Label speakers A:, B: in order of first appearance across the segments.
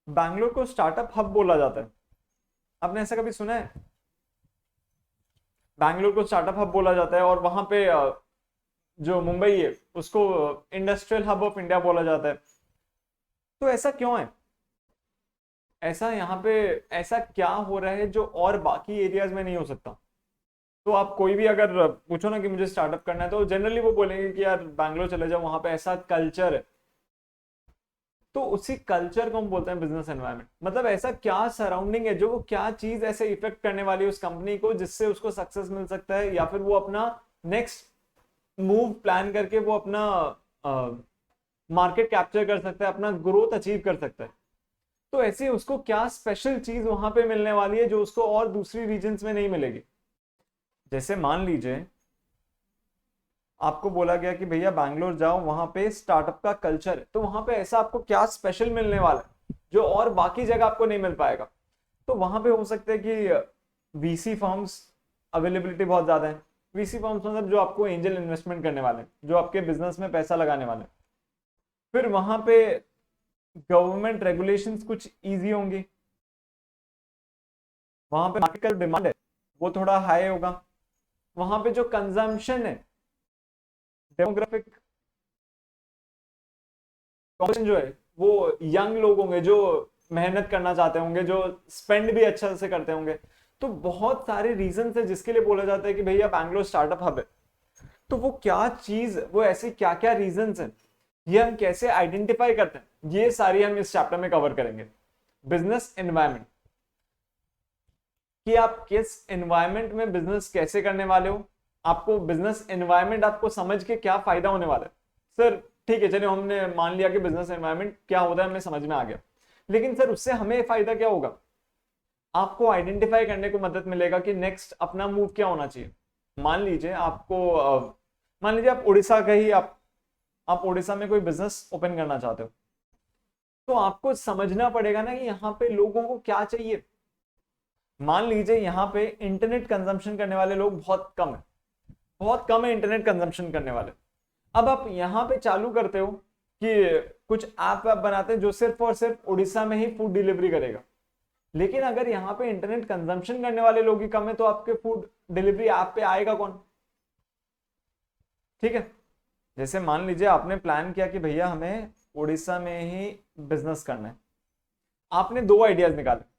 A: बैंगलोर को startup hub बोला जाता है। आपने ऐसा कभी सुना है? बैंगलोर को स्टार्टअप हब बोला जाता है, और वहां पे जो मुंबई है उसको इंडस्ट्रियल हब ऑफ इंडिया बोला जाता है। तो ऐसा क्यों है? ऐसा यहाँ पे ऐसा क्या हो रहा है जो और बाकी एरियाज में नहीं हो सकता? तो आप कोई भी अगर पूछो ना कि मुझे स्टार्टअप करना है, तो जनरली वो बोलेंगे कि यार बैंगलोर चले जाओ, वहां पे ऐसा कल्चर है। तो उसी कल्चर को हम बोलते हैं बिजनेस एनवायरनमेंट। मतलब ऐसा क्या सराउंडिंग है, जो वो क्या चीज ऐसे इफेक्ट करने वाली है उस कंपनी को, जिससे उसको सक्सेस मिल सकता है, या फिर वो अपना नेक्स्ट मूव प्लान करके वो अपना मार्केट कैप्चर कर सकता है, अपना ग्रोथ अचीव कर सकता है। तो ऐसे उसको क्या स्पेशल चीज वहां पे मिलने वाली है जो उसको और दूसरी रीजन्स में नहीं मिलेगी? जैसे मान लीजिए आपको बोला गया कि भैया बैंगलोर जाओ, वहां पे स्टार्टअप का कल्चर है, तो वहां पे ऐसा आपको क्या स्पेशल मिलने वाला है जो और बाकी जगह आपको नहीं मिल पाएगा? तो वहां पे हो सकता है कि वीसी फर्म्स अवेलेबिलिटी बहुत ज्यादा है। वीसी फर्म्स मतलब जो आपको एंजल इन्वेस्टमेंट करने वाले हैं, जो आपके बिजनेस में पैसा लगाने वाले हैं। फिर वहां पे गवर्नमेंट रेगुलेशंस कुछ इजी होंगी। वहां पे मार्केट का डिमांड है वो थोड़ा हाई होगा। वहां पे जो कंजम्पशन है, डेमोग्राफिक कॉम्पोजिशन जो है, वो यंग लोग होंगे जो मेहनत करना चाहते होंगे, जो स्पेंड भी अच्छा से करते होंगे। तो बहुत सारे रीजन है जिसके लिए बोला जाता है कि भैया बैंगलोर स्टार्टअप हब है। तो वो क्या चीज, वो ऐसे क्या क्या रीजन है, ये हम कैसे आइडेंटिफाई करते हैं, ये सारी हम इस चैप्टर में कवर करेंगे। बिजनेस एनवायरमेंट, कि आप किस एनवायरमेंट में बिजनेस कैसे करने वाले हो। आपको बिजनेस एनवायरमेंट आपको समझ के क्या फायदा होने वाला है? सर ठीक है, चलिए हमने मान लिया कि बिजनेस एनवायरमेंट क्या होता है हमें समझ में आ गया, लेकिन सर उससे हमें फायदा क्या होगा? आपको आइडेंटिफाई करने को मदद मिलेगा कि नेक्स्ट अपना मूव क्या होना चाहिए। मान लीजिए आपको मान लीजिए आप उड़ीसा का ही आप उड़ीसा में कोई बिजनेस ओपन करना चाहते हो। तो आपको समझना पड़ेगा ना कि यहाँ पे लोगों को क्या चाहिए। मान लीजिए यहाँ पे इंटरनेट कंजम्पशन करने वाले लोग बहुत कम है, बहुत कम है इंटरनेट कंजम्पशन करने वाले। अब आप यहाँ पे चालू करते हो कि कुछ ऐप बनाते हैं जो सिर्फ और सिर्फ उड़ीसा में ही फूड डिलीवरी करेगा। लेकिन अगर यहाँ पे इंटरनेट कंजम्पशन करने वाले लोग ही कम है, तो आपके फूड डिलीवरी ऐप पे आएगा कौन? ठीक है। जैसे मान लीजिए आपने प्लान किया कि भैया हमें उड़ीसा में ही बिजनेस करना है। आपने दो आइडियाज निकाले।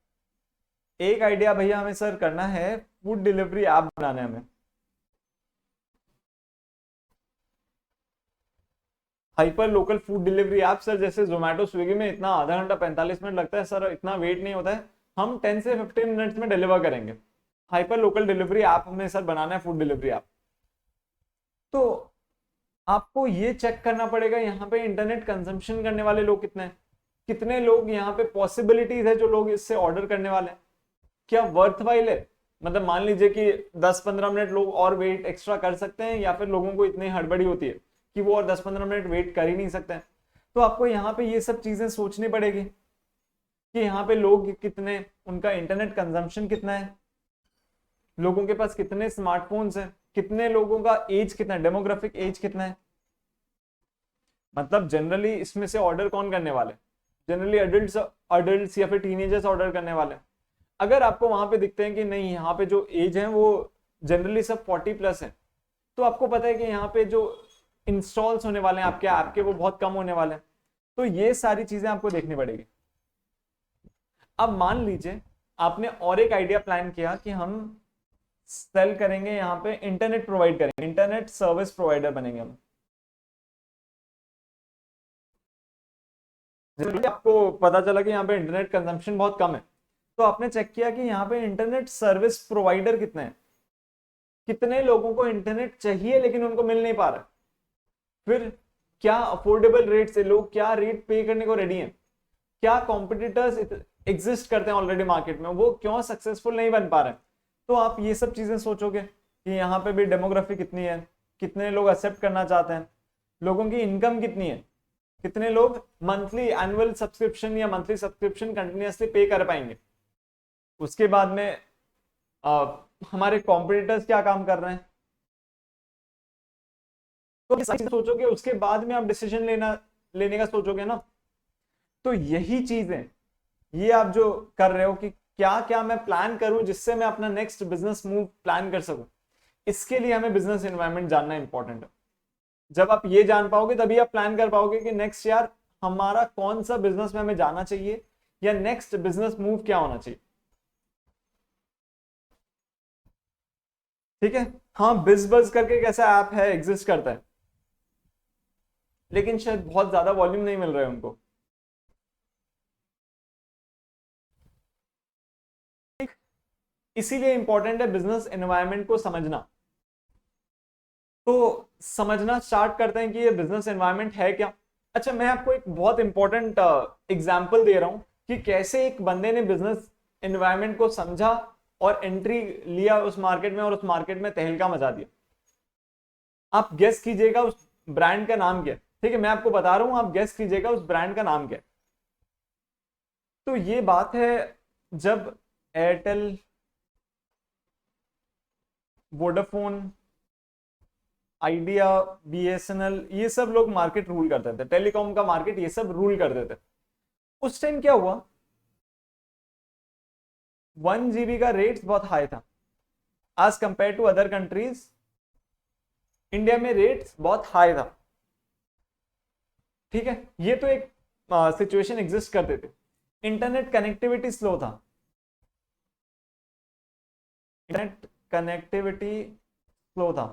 A: एक आइडिया भैया हमें सर करना है फूड डिलीवरी ऐप बनाना है हमें। Hyper local food delivery app sir, जैसे जोमेटो स्विगी में इतना आधा घंटा 45 मिनट लगता है सर, इतना वेट नहीं होता है। हम 10 से 15 मिनट्स में डिलीवर करेंगे। हाइपर लोकल डिलीवरी ऐप हमें सर बनाना है, फूड डिलीवरी ऐप। तो आपको ये चेक करना पड़ेगा यहाँ पे इंटरनेट कंजम्पशन करने वाले लोग कितने हैं, कितने लोग यहाँ पे पॉसिबिलिटीज है जो लोग इससे ऑर्डर करने वाले हैं, क्या वर्थवाइल है। मतलब मान लीजिए कि 10-15 मिनट लोग और वेट एक्स्ट्रा कर सकते हैं, या फिर लोगों को इतनी हड़बड़ी होती है कि वो और 10-15 मिनट वेट कर ही नहीं सकते हैं। तो आपको यहाँ पे ये सब चीजें सोचनी पड़ेगी कि यहाँ पे लोग कितने, उनका इंटरनेट कंजम्पशन कितना है, लोगों के पास कितने स्मार्टफोन्स हैं, कितने लोगों का एज कितना है, डेमोग्राफिक एज कितना है। मतलब जनरली इसमें से ऑर्डर कौन करने वाले? जनरली अडल्ट, अडल्ट या फिर टीनेजर्स ऑर्डर करने वाले। अगर आपको वहां पे दिखते हैं कि नहीं यहाँ पे जो एज है वो जनरली सब 40+ है, तो आपको पता है कि यहाँ पे जो इंस्टॉल्स होने वाले हैं आपके ऐप के वो बहुत कम होने वाले हैं। तो ये सारी चीजें आपको देखनी पड़ेगी। अब मान लीजिए आपने और एक आइडिया प्लान किया कि हम सेल करेंगे, यहाँ पे इंटरनेट प्रोवाइड करेंगे, इंटरनेट सर्विस प्रोवाइडर बनेंगे हम। जैसे आपको पता चला कि यहाँ पे इंटरनेट कंजम्पशन बहुत कम है, तो आपने चेक किया कि यहाँ पे इंटरनेट सर्विस प्रोवाइडर कितने हैं, कितने लोगों को इंटरनेट चाहिए लेकिन उनको मिल नहीं पा रहा। फिर क्या अफोर्डेबल रेट से लोग क्या रेट पे करने को रेडी हैं, क्या कॉम्पिटिटर्स एग्जिस्ट करते हैं ऑलरेडी मार्केट में, वो क्यों सक्सेसफुल नहीं बन पा रहे हैं। तो आप ये सब चीजें सोचोगे कि यहाँ पे भी डेमोग्राफी कितनी है, कितने लोग एक्सेप्ट करना चाहते हैं, लोगों की इनकम कितनी है, कितने लोग मंथली एनुअल सब्सक्रिप्शन या मंथली सब्सक्रिप्शन कंटिन्यूसली पे कर पाएंगे। उसके बाद में आ, हमारे कॉम्पिटिटर्स क्या काम कर रहे हैं। तो ये सारी चीजें सोचोगे, उसके बाद में आप डिसीजन लेने का सोचोगे ना। तो यही चीज है ये आप जो कर रहे हो कि क्या क्या मैं प्लान करूं जिससे मैं अपना नेक्स्ट बिजनेस मूव प्लान कर सकूं, इसके लिए हमें बिजनेस एनवायरनमेंट जानना इंपॉर्टेंट है। जब आप ये जान पाओगे तभी आप प्लान कर पाओगे कि नेक्स्ट यार हमारा कौन सा बिजनेस में हमें जाना चाहिए या नेक्स्ट बिजनेस मूव क्या होना चाहिए। ठीक है। हाँ, बिज बज करके एक ऐसा ऐप है, एग्जिस्ट करता है, लेकिन शायद बहुत ज्यादा वॉल्यूम नहीं मिल रहा है उनको। ठीक, इसीलिए इंपॉर्टेंट है बिजनेस एनवायरनमेंट को समझना। तो समझना स्टार्ट करते हैं कि ये बिजनेस एनवायरनमेंट है क्या। अच्छा, मैं आपको एक बहुत इंपॉर्टेंट एग्जांपल दे रहा हूं कि कैसे एक बंदे ने बिजनेस एनवायरनमेंट को समझा और एंट्री लिया उस मार्केट में, और उस मार्केट में तहलका मचा दिया। आप गेस कीजिएगा उस ब्रांड का नाम क्या है। ठीक है, मैं आपको बता रहा हूं, आप गेस कीजिएगा उस ब्रांड का नाम क्या है। तो ये बात है जब एयरटेल, वोडाफोन, आइडिया, बीएसएनएल, ये सब लोग मार्केट रूल करते थे, टेलीकॉम का मार्केट ये सब रूल करते थे। उस टाइम क्या हुआ, 1 GB का रेट बहुत हाई था as compare to other countries. India में रेट्स बहुत हाई था। ठीक है, ये तो एक सिचुएशन एग्जिस्ट करते थे। इंटरनेट कनेक्टिविटी स्लो था, इंटरनेट कनेक्टिविटी स्लो था।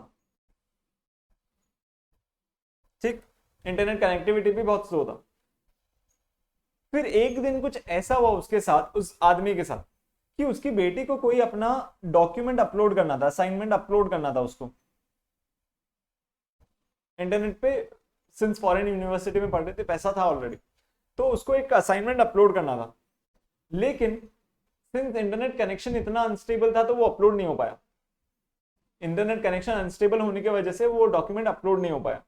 A: ठीक, इंटरनेट कनेक्टिविटी भी बहुत स्लो था। फिर एक दिन कुछ ऐसा हुआ उसके साथ, उस आदमी के साथ, कि उसकी बेटी को कोई अपना डॉक्यूमेंट अपलोड करना था, असाइनमेंट अपलोड करना था उसको इंटरनेट पे। सिंस फॉरेन यूनिवर्सिटी में पढ़ रहे थे, पैसा था ऑलरेडी, तो उसको एक असाइनमेंट अपलोड करना था। लेकिन सिंस इंटरनेट कनेक्शन इतना अनस्टेबल था तो वो अपलोड नहीं हो पाया। इंटरनेट कनेक्शन अनस्टेबल होने की वजह से वो डॉक्यूमेंट अपलोड नहीं हो पाया।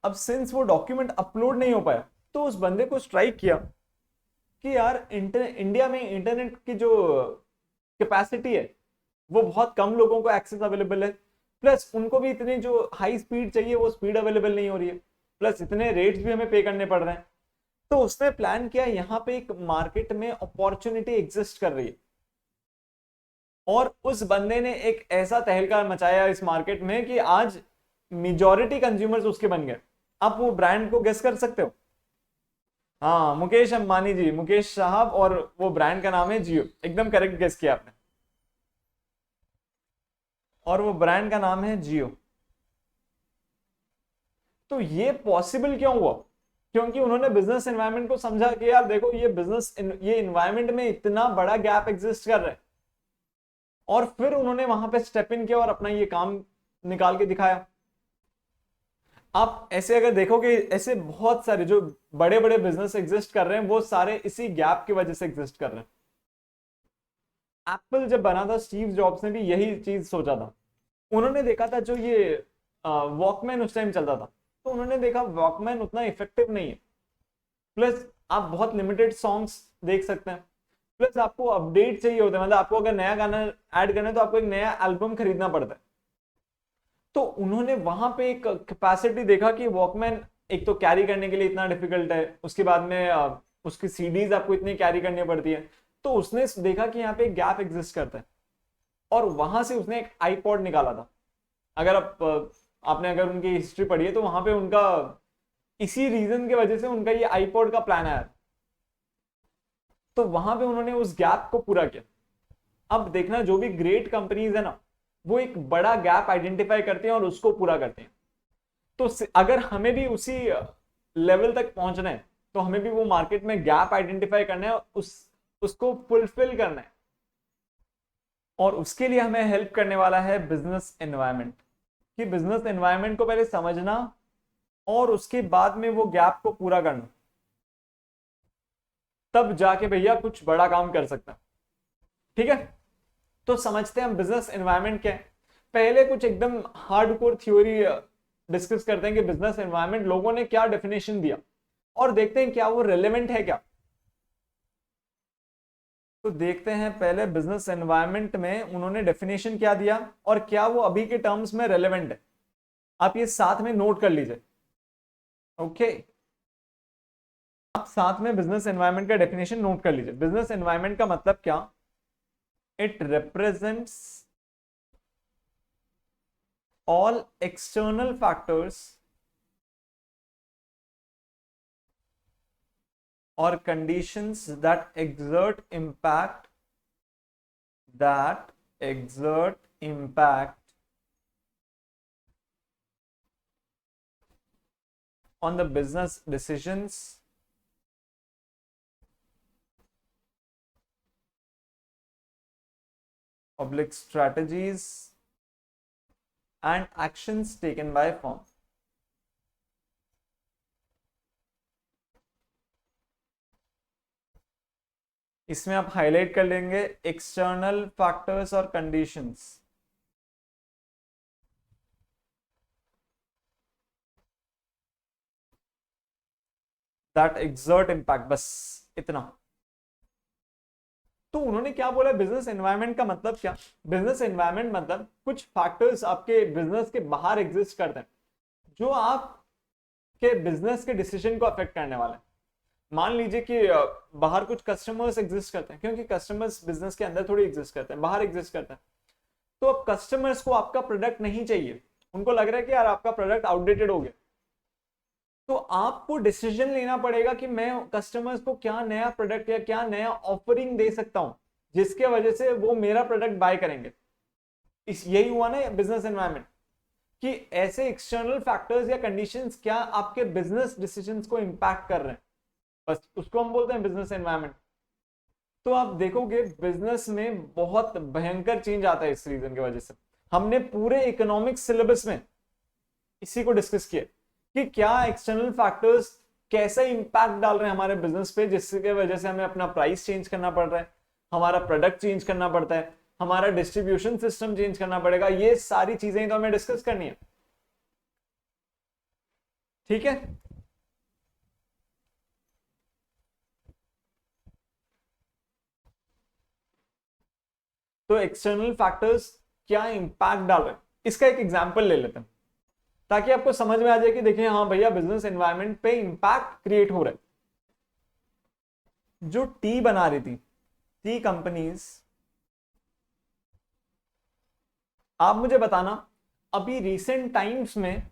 A: अब सिंस वो डॉक्यूमेंट अपलोड नहीं हो पाया, तो उस बंदे को स्ट्राइक किया कि यार इंडिया में इंटरनेट की जो कैपेसिटी है वो बहुत कम लोगों को एक्सेस अवेलेबल है, प्लस उनको भी इतनी जो हाई स्पीड चाहिए वो स्पीड अवेलेबल नहीं हो रही है, प्लस इतने रेट्स भी हमें पे करने पड़ रहे हैं। तो उसने प्लान किया यहाँ पे एक मार्केट में अपॉर्चुनिटी एग्जिस्ट कर रही है, और उस बंदे ने एक ऐसा तहलका मचाया इस मार्केट में कि आज मेजॉरिटी कंज्यूमर्स उसके बन गए। आप वो ब्रांड को गेस कर सकते हो? हाँ, मुकेश अंबानी जी, मुकेश साहब, और वो ब्रांड का नाम है जियो। एकदम करेक्ट गेस किया आपने, और वो ब्रांड का नाम है जियो। तो ये पॉसिबल क्यों हुआ? क्योंकि उन्होंने बिजनेस एनवायरनमेंट को समझा कि यार देखो ये एनवायरनमेंट में इतना बड़ा गैप एग्जिस्ट कर रहा है, और फिर उन्होंने वहां पे स्टेप इन किया और अपना ये काम निकाल के दिखाया। आप ऐसे अगर देखोगे, ऐसे बहुत सारे जो बड़े बड़े बिजनेस एग्जिस्ट कर रहे हैं वो सारे इसी गैप की वजह से एग्जिस्ट कर रहे हैं। एप्पल जब बना था, स्टीव जॉब्स ने भी यही चीज सोचा था। उन्होंने देखा था जो ये वॉकमैन उस टाइम चलता था, तो उन्होंने देखा वॉकमैन उतना इफेक्टिव नहीं है, प्लस आप बहुत लिमिटेड सॉन्ग्स देख सकते हैं, प्लस आपको अपडेट चाहिए होता है, मतलब आपको अगर नया गाना ऐड करना है तो आपको एक नया एल्बम खरीदना पड़ता है। तो उन्होंने वहां पे एक कैपेसिटी देखा कि वॉकमैन एक तो कैरी करने के लिए इतना डिफिकल्ट है, उसके बाद में उसकी सीडीज आपको इतनी कैरी करनी पड़ती है। तो उसने देखा कि यहाँ पे एक गैप एग्जिस्ट करता है, और वहां से उसने एक आईपॉड निकाला था। अगर आपने अगर उनकी हिस्ट्री पढ़ी है तो वहां पे उनका इसी रीजन की वजह से उनका ये आईपॉड का प्लान आया। तो वहां पे उन्होंने उस गैप को पूरा किया। अब देखना, जो भी ग्रेट कंपनीज है ना, वो एक बड़ा गैप आइडेंटिफाई करते हैं और उसको पूरा करते हैं। तो अगर हमें भी उसी लेवल तक पहुंचना है तो हमें भी वो मार्केट में गैप आइडेंटिफाई करना है और उसको फुलफिल करना है, और उसके लिए हमें हेल्प करने वाला है बिजनेस एनवायरनमेंट। कि बिजनेस एनवायरनमेंट को पहले समझना और उसके बाद में वो गैप को पूरा करना, तब जाके भैया कुछ बड़ा काम कर सकता है। ठीक है, तो समझते हैं हम बिजनेस एनवायरनमेंट क्या है। पहले कुछ एकदम हार्डकोर थ्योरी डिस्कस करते हैं कि बिजनेस एनवायरनमेंट लोगों ने क्या डेफिनेशन दिया, और देखते हैं क्या वो रेलेवेंट है क्या। तो देखते हैं पहले बिजनेस एनवायरनमेंट में उन्होंने डेफिनेशन क्या दिया और क्या वो अभी के टर्म्स में रेलेवेंट है। आप ये साथ में नोट कर लीजिए। ओके, आप साथ में बिजनेस एनवायरनमेंट का डेफिनेशन नोट कर लीजिए। बिजनेस एनवायरनमेंट का मतलब क्या? It represents all external factors or conditions that exert impact on the business decisions, public strategies and actions taken by firm. इसमें आप हाईलाइट कर लेंगे एक्सटर्नल फैक्टर्स और कंडीशंस। दैट एक्सर्ट इम्पैक्ट, बस इतना। तो उन्होंने क्या बोला बिजनेस एनवायरनमेंट का मतलब क्या? बिजनेस एनवायरनमेंट मतलब कुछ फैक्टर्स आपके बिजनेस के बाहर एग्जिस्ट करते हैं जो आपके बिजनेस के डिसीजन को अफेक्ट करने वाले हैं। मान लीजिए कि बाहर कुछ कस्टमर्स एग्जिस्ट करते हैं, क्योंकि कस्टमर्स बिजनेस के अंदर थोड़ी एग्जिस्ट करते हैं, बाहर एग्जिस्ट करते हैं। तो अब कस्टमर्स को आपका प्रोडक्ट नहीं चाहिए, उनको लग रहा है कि यार आपका प्रोडक्ट आउटडेटेड हो गया। तो आपको डिसीजन लेना पड़ेगा कि मैं कस्टमर्स को क्या नया प्रोडक्ट या क्या नया ऑफरिंग दे सकता हूं जिसके वजह से वो मेरा प्रोडक्ट बाय करेंगे। यही हुआ ना बिजनेस एनवायरनमेंट, कि ऐसे एक्सटर्नल फैक्टर्स या कंडीशंस क्या आपके बिजनेस डिसीजंस को इंपैक्ट कर रहे हैं, बस उसको हम बोलते हैं बिजनेस एनवायरनमेंट। तो आप देखोगे बिजनेस में बहुत भयंकर चेंज आता है इस रीजन की वजह से। हमने पूरे इकोनॉमिक्स सिलेबस में इसी को डिस्कस किया कि क्या एक्सटर्नल फैक्टर्स कैसा इंपैक्ट डाल रहे हैं हमारे बिजनेस पे, जिसकी वजह से हमें अपना प्राइस चेंज करना पड़ रहा है, हमारा प्रोडक्ट चेंज करना पड़ता है, हमारा डिस्ट्रीब्यूशन सिस्टम चेंज करना पड़ेगा। ये सारी चीजें तो हमें डिस्कस करनी है, ठीक है। तो एक्सटर्नल फैक्टर्स क्या इंपैक्ट डाल रहे हैं, इसका एक एग्जांपल ले लेते हैं ताकि आपको समझ में आ जाए कि देखिए हाँ भैया बिजनेस एनवायरनमेंट पे इंपैक्ट क्रिएट हो रहा है। जो टी बना रही थी, टी कंपनीज, आप मुझे बताना अभी रिसेंट टाइम्स में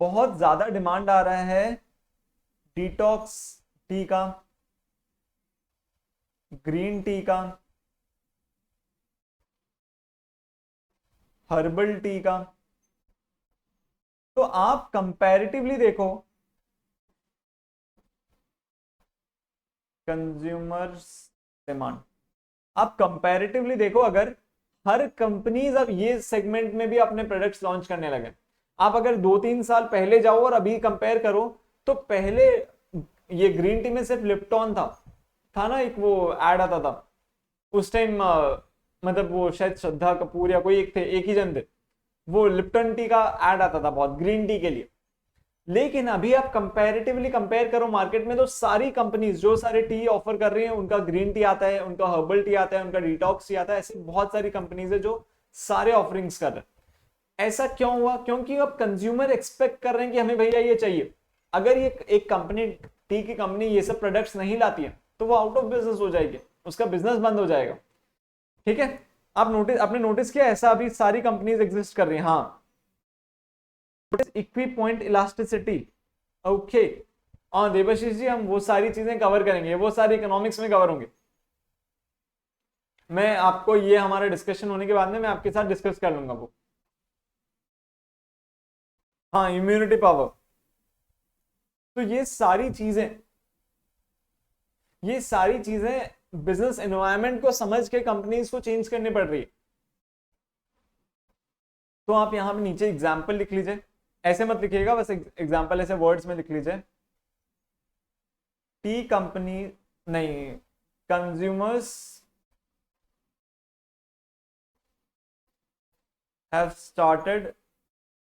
A: बहुत ज्यादा डिमांड आ रहा है डिटॉक्स टी का, ग्रीन टी का, हर्बल टी का। तो आप कंपैरेटिवली देखो, कंज्यूमर्स डिमांड, आप कंपैरेटिवली देखो, अगर हर कंपनीज अब ये सेगमेंट में भी अपने प्रोडक्ट्स लॉन्च करने लगे। आप अगर 2-3 साल पहले जाओ और अभी कंपेयर करो तो पहले ये ग्रीन टी में सिर्फ लिप्टॉन था ना, एक वो एड आता था उस टाइम, मतलब वो शायद श्रद्धा कपूर या कोई एक थे, एक ही जन थे, वो लिप्टन टी का एड आता था बहुत ग्रीन टी के लिए। लेकिन अभी आप कंपैरेटिवली कंपेयर करो मार्केट में तो सारी कंपनीज जो सारे टी ऑफर कर रही हैं उनका ग्रीन टी आता है, उनका हर्बल टी आता है, उनका डिटॉक्स टी आता है। ऐसी बहुत सारी कंपनीज है जो सारे ऑफरिंग्स कर रहे हैं। ऐसा क्यों हुआ? क्योंकि अब कंज्यूमर एक्सपेक्ट कर रहे हैं कि हमें भैया ये चाहिए। अगर ये एक कंपनी, टी की कंपनी ये सब प्रोडक्ट्स नहीं लाती है तो वो आउट ऑफ बिजनेस हो जाएगी, उसका बिजनेस बंद हो जाएगा, ठीक है। आपने नोटिस किया ऐसा अभी सारी कंपनीज एग्जिस्ट कर रही हैं। हाँ, इक्वी पॉइंट इलास्टिसिटी, ओके। और देवाशीष जी हम वो सारी चीजें कवर करेंगे, वो सारी इकोनॉमिक्स में कवर होंगे। मैं आपको ये हमारा डिस्कशन होने के बाद में मैं आपके साथ डिस्कस कर लूंगा वो। हाँ, इम्यूनिटी पावर। तो ये सारी चीजें बिजनेस एनवायरनमेंट को समझ के कंपनीज को चेंज करनी पड़ रही है। तो आप यहां पे नीचे एग्जाम्पल लिख लीजिए, ऐसे मत लिखिएगा, बस एग्जाम्पल ऐसे वर्ड्स में लिख लीजिए। टी कंपनी नहीं, consumers have started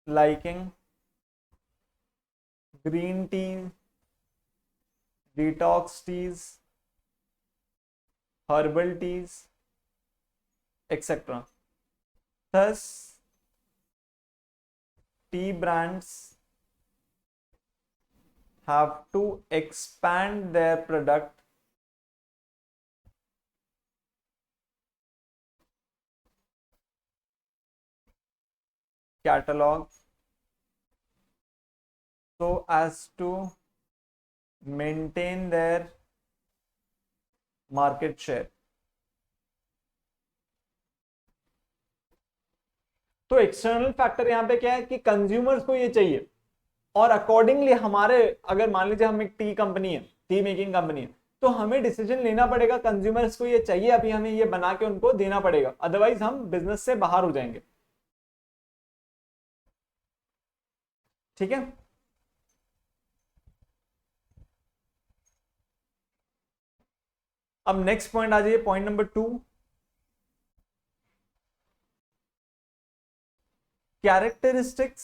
A: liking green tea, detox teas, herbal teas, etc. Thus, tea brands have to expand their product catalog so as to maintain their market share. तो external factor यहां पे क्या है कि consumers को ये चाहिए, और अकॉर्डिंगली हमारे, अगर मान लीजिए हम एक टी कंपनी है, टी मेकिंग कंपनी है, तो हमें डिसीजन लेना पड़ेगा, कंज्यूमर्स को ये चाहिए, अभी हमें ये बना के उनको देना पड़ेगा, अदरवाइज हम बिजनेस से बाहर हो जाएंगे। ठीक है, अब नेक्स्ट पॉइंट आ जाइए, point number 2, characteristics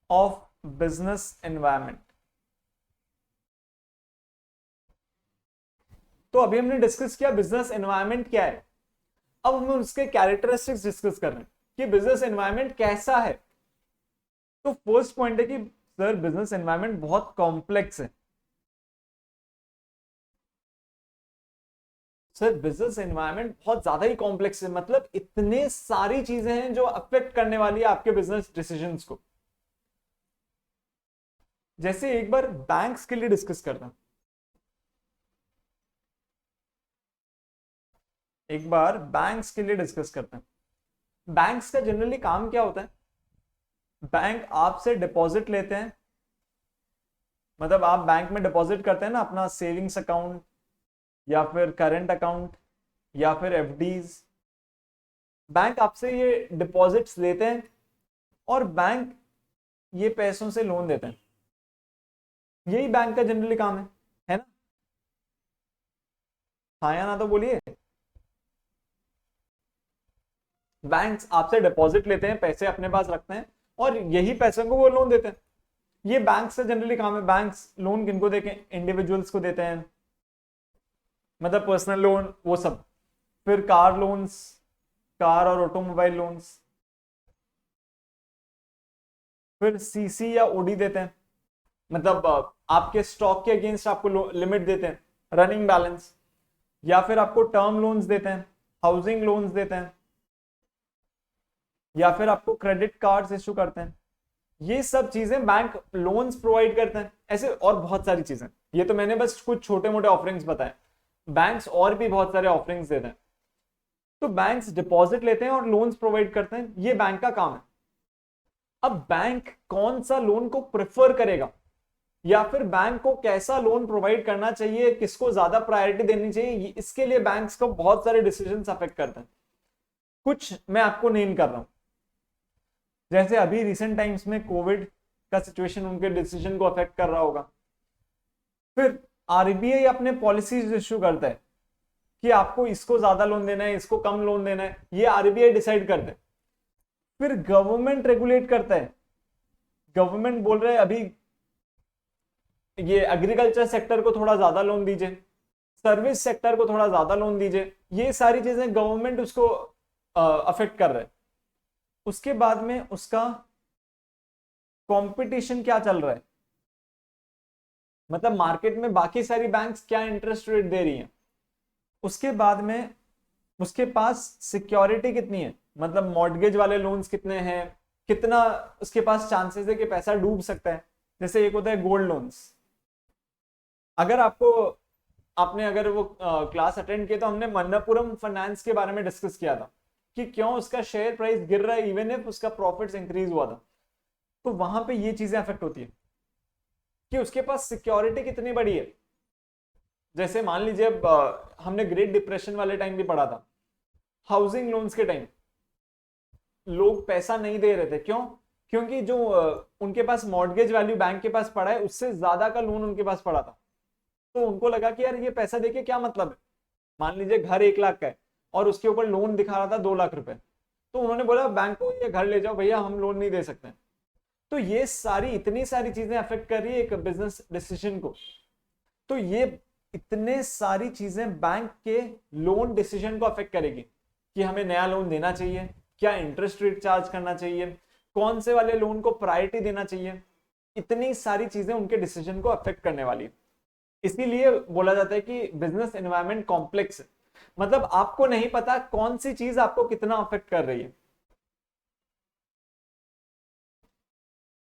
A: of business environment. तो अभी हमने डिस्कस किया बिजनेस एनवायरमेंट क्या है, अब हम उसके कैरेक्टरिस्टिक्स डिस्कस कर रहे हैं कि बिजनेस एनवायरमेंट कैसा है। तो फर्स्ट पॉइंट है कि सर बिजनेस एनवायरमेंट बहुत कॉम्प्लेक्स है। सर बिजनेस एनवायरमेंट बहुत ज्यादा ही कॉम्प्लेक्स है, मतलब इतने सारी चीजें हैं जो अफेक्ट करने वाली है आपके बिजनेस डिसीजंस को। जैसे एक बार बैंक्स के लिए डिस्कस करते हैं, एक बार बैंक्स के लिए डिस्कस करते हैं। बैंक्स का जनरली काम क्या होता है, बैंक आपसे डिपॉजिट लेते हैं, मतलब आप बैंक में डिपॉजिट करते हैं ना अपना सेविंग्स अकाउंट या फिर करंट अकाउंट या फिर एफडीज, बैंक आपसे ये डिपॉजिट्स लेते हैं और बैंक ये पैसों से लोन देते हैं। यही बैंक का जनरली काम है ना? हाँ या ना तो बोलिए। बैंक्स आपसे डिपॉजिट लेते हैं, पैसे अपने पास रखते हैं और यही पैसों को वो लोन देते हैं। ये बैंक्स का जनरली काम है। बैंक्स लोन किनको देते हैं? इंडिविजुअल्स को देते हैं, मतलब पर्सनल लोन वो सब। फिर कार लोन्स, कार और ऑटोमोबाइल लोन्स। फिर सीसी या ओडी देते हैं, मतलब आपके स्टॉक के अगेंस्ट आपको लिमिट देते हैं, रनिंग बैलेंस। या फिर आपको टर्म लोन्स देते हैं, हाउसिंग लोन्स देते हैं, या फिर आपको क्रेडिट कार्ड्स इशू करते हैं। ये सब चीजें बैंक लोन्स प्रोवाइड करते हैं। ऐसे और बहुत सारी चीजें, ये तो मैंने बस कुछ छोटे मोटे ऑफरिंग्स बताए, बैंक्स और भी बहुत सारे ऑफरिंग्स देते हैं। तो बैंक्स डिपॉजिट लेते हैं और लोन्स प्रोवाइड करते हैं, ये बैंक का काम है। अब बैंक कौन सा लोन को प्रेफर करेगा या फिर बैंक को कैसा लोन प्रोवाइड करना चाहिए, किसको ज्यादा प्रायोरिटी देनी चाहिए, इसके लिए बैंक्स को बहुत सारे डिसीजंस अफेक्ट करते हैं। कुछ मैं आपको नेम कर रहा हूं, जैसे अभी रिसेंट टाइम्स में कोविड का सिचुएशन उनके डिसीजन को अफेक्ट कर रहा होगा। फिर आरबीआई अपने पॉलिसीज इश्यू करता है कि आपको इसको ज्यादा लोन देना है, इसको कम लोन देना है, ये आरबीआई डिसाइड करता है। फिर गवर्नमेंट रेगुलेट करता है, गवर्नमेंट बोल रहे हैं अभी ये एग्रीकल्चर सेक्टर को थोड़ा ज्यादा लोन दीजिए, सर्विस सेक्टर को थोड़ा ज्यादा लोन दीजिए। ये सारी चीजें गवर्नमेंट उसको अफेक्ट कर रहा है। उसके बाद में उसका कंपटीशन क्या चल रहा है, मतलब मार्केट में बाकी सारी बैंक्स क्या इंटरेस्ट रेट दे रही हैं। उसके बाद में उसके पास सिक्योरिटी कितनी है, मतलब मॉर्गेज वाले लोन्स कितने हैं, कितना उसके पास चांसेस है कि पैसा डूब सकता है। जैसे एक होता है गोल्ड लोन्स। अगर आपको आपने अगर वो क्लास अटेंड किया तो हमने मन्नापुरम फाइनेंस के बारे में डिस्कस किया था कि क्यों उसका शेयर प्राइस गिर रहा है इवन इफ उसका प्रॉफिट्स इंक्रीज हुआ था। तो वहां पे ये चीजें अफेक्ट होती है कि उसके पास सिक्योरिटी कितनी बड़ी है। जैसे मान लीजिए हमने ग्रेट डिप्रेशन वाले टाइम भी पढ़ा था, हाउसिंग लोन्स के टाइम लोग पैसा नहीं दे रहे थे। क्यों? क्योंकि जो उनके पास मॉर्गेज वैल्यू बैंक के पास पड़ा है उससे ज्यादा का लोन उनके पास पड़ा था। तो उनको लगा कि यार ये पैसा देके क्या मतलब है। मान लीजिए घर 1 लाख का है और उसके ऊपर लोन दिखा रहा था 2 लाख रुपए, तो उन्होंने बोला बैंक को ये घर ले जाओ भैया, हम लोन नहीं दे सकते। तो ये सारी इतनी सारी चीजें अफेक्ट कर रही है एक बिजनेस डिसीजन को। तो ये इतने सारी चीजें बैंक के लोन डिसीजन को अफेक्ट करेगी कि हमें नया लोन देना चाहिए, क्या इंटरेस्ट रेट चार्ज करना चाहिए, कौन से वाले लोन को प्रायोरिटी देना चाहिए, इतनी सारी चीजें उनके डिसीजन को अफेक्ट करने वाली है। इसीलिए बोला जाता है कि बिजनेस एनवायरनमेंट कॉम्प्लेक्स है, मतलब आपको नहीं पता कौन सी चीज आपको कितना अफेक्ट कर रही है।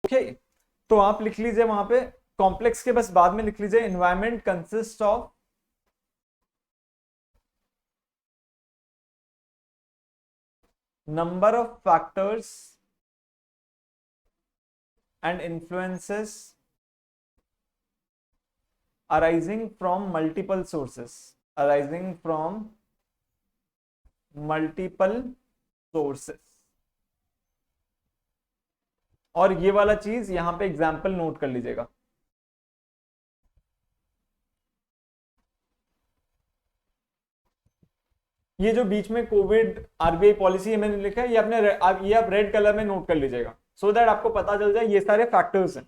A: ओके, तो आप लिख लीजिए वहां पे कॉम्प्लेक्स के बस बाद में लिख लीजिए environment consist of number of factors and influences arising from multiple sources, arising from multiple sources। और ये वाला चीज यहां पे एग्जाम्पल नोट कर लीजिएगा। ये जो बीच में कोविड आरबीआई पॉलिसी मैंने लिखा है, ये आप रेड कलर में नोट कर लीजिएगा, सो दैट आपको पता चल जाए ये सारे फैक्टर्स हैं।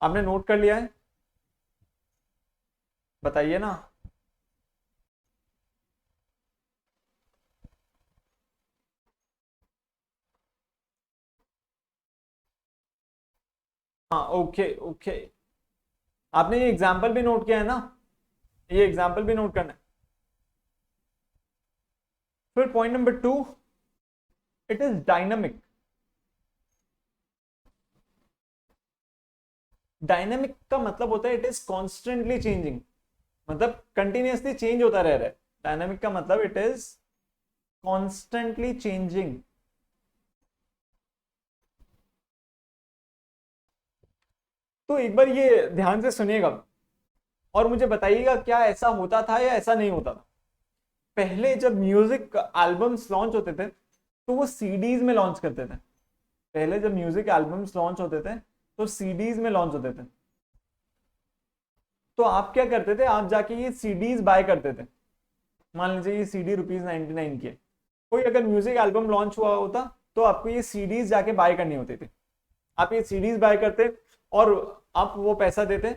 A: आपने नोट कर लिया है, बताइए ना। हाँ ओके ओके, आपने ये एग्जाम्पल भी नोट किया है ना, ये एग्जाम्पल भी नोट करना है। फिर point number 2, it is dynamic. Dynamic का मतलब होता है इट इज कॉन्स्टेंटली चेंजिंग, मतलब कंटिन्यूअसली चेंज होता रह रहा है। डायनामिक का मतलब इट इज कॉन्स्टेंटली चेंजिंग। तो एक बार ये ध्यान से सुनिएगा और मुझे बताइएगा क्या ऐसा होता था या ऐसा नहीं होता था। पहले जब म्यूजिक एल्बम्स लॉन्च होते थे तो वो सीडीज में लॉन्च करते थे। पहले जब म्यूजिक एल्बम्स लॉन्च होते थे तो सीडीज में लॉन्च होते थे। तो आप क्या करते थे, आप जाके ये सीडीज बाय करते थे। मान लीजिए ये सीडी ₹99 की है, कोई अगर म्यूजिक एल्बम लॉन्च हुआ होता तो आपको ये सीडीज जाके बाय करनी होती थी। आप ये सीडीज बाय करते और आप वो पैसा देते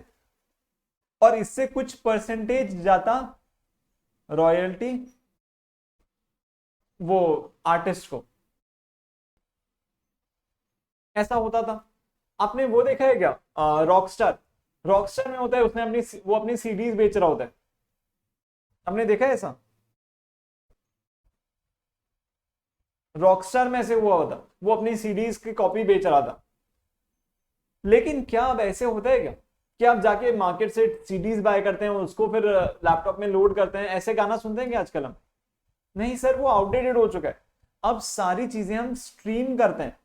A: और इससे कुछ परसेंटेज जाता रॉयल्टी वो आर्टिस्ट को। ऐसा होता था। आपने वो देखा है क्या, रॉकस्टार? रॉकस्टार में होता है उसने वो अपनी सीडीज बेच रहा होता है, आपने देखा है ऐसा? रॉकस्टार में ऐसे हुआ होता, वो अपनी सीडीज की कॉपी बेच रहा था। लेकिन क्या अब ऐसे होता है क्या कि आप जाके मार्केट से सीडीज बाय करते हैं, उसको फिर लैपटॉप में लोड करते हैं, ऐसे गाना सुनते हैं क्या आजकल हम? नहीं सर, वो आउटडेटेड हो चुका है। अब सारी चीजें हम स्ट्रीम करते हैं,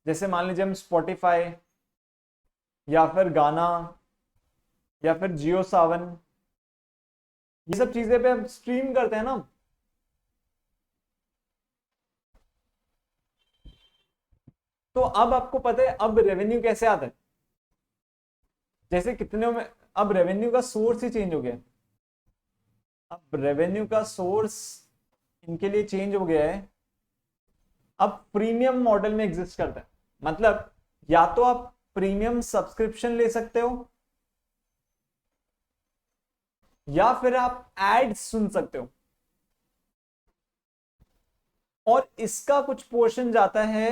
A: जैसे मान लीजिए हम स्पॉटिफाई या फिर गाना या फिर जियो सावन, ये सब चीजें पे हम स्ट्रीम करते हैं ना। तो अब आपको पता है अब रेवेन्यू कैसे आता है, जैसे कितने में अब रेवेन्यू का सोर्स ही चेंज हो गया। अब रेवेन्यू का सोर्स इनके लिए चेंज हो गया है, अब प्रीमियम मॉडल में एग्जिस्ट करता है। मतलब या तो आप प्रीमियम सब्सक्रिप्शन ले सकते हो या फिर आप एड्स सुन सकते हो, और इसका कुछ पोर्शन जाता है,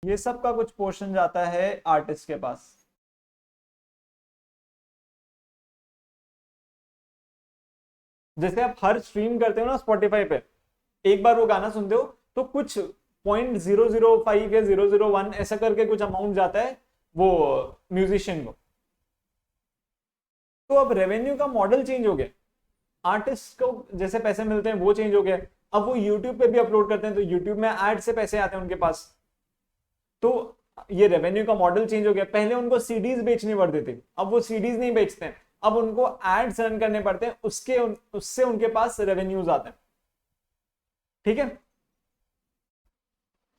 A: ये सब का कुछ पोर्शन जाता है आर्टिस्ट के पास। जैसे आप हर स्ट्रीम करते हो ना स्पॉटिफाई पे, एक बार वो गाना सुनते हो तो कुछ 0.005 या 001 ऐसा करके कुछ अमाउंट जाता है वो म्यूजिशियन को। तो अब रेवेन्यू का मॉडल चेंज हो गया, आर्टिस्ट को जैसे पैसे मिलते हैं वो चेंज हो गया। अब वो यूट्यूब पे भी अपलोड करते हैं तो यूट्यूब में एड से पैसे आते हैं उनके पास, तो ये रेवेन्यू का मॉडल चेंज हो गया। पहले उनको सीडीज बेचनी पड़ती थी, अब वो सीडीज नहीं बेचते हैं, अब उनको एड्स रन करने पड़ते हैं, उससे उनके पास रेवेन्यूज आते हैं। ठीक है,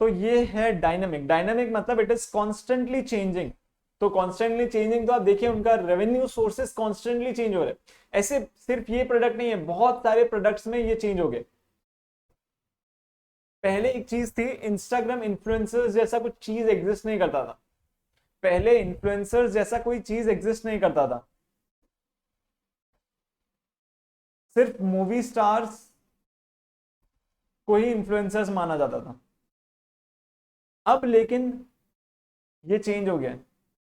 A: तो ये है डायनामिक। डायनामिक मतलब इट इज कॉन्स्टेंटली चेंजिंग। तो कॉन्स्टेंटली चेंजिंग तो आप देखिए उनका रेवेन्यू सोर्सेस कॉन्स्टेंटली चेंज हो रहे हैं। ऐसे सिर्फ ये प्रोडक्ट नहीं है, बहुत सारे प्रोडक्ट्स में ये चेंज हो गए। पहले एक चीज थी, इंस्टाग्राम इन्फ्लुएंसर्स जैसा कुछ चीज एग्जिस्ट नहीं करता था। पहले इन्फ्लुएंसर्स जैसा कोई चीज एग्जिस्ट नहीं करता था। सिर्फ मूवी स्टार्स को ही इन्फ्लुएंसर्स माना जाता था। अब लेकिन ये चेंज हो गया है।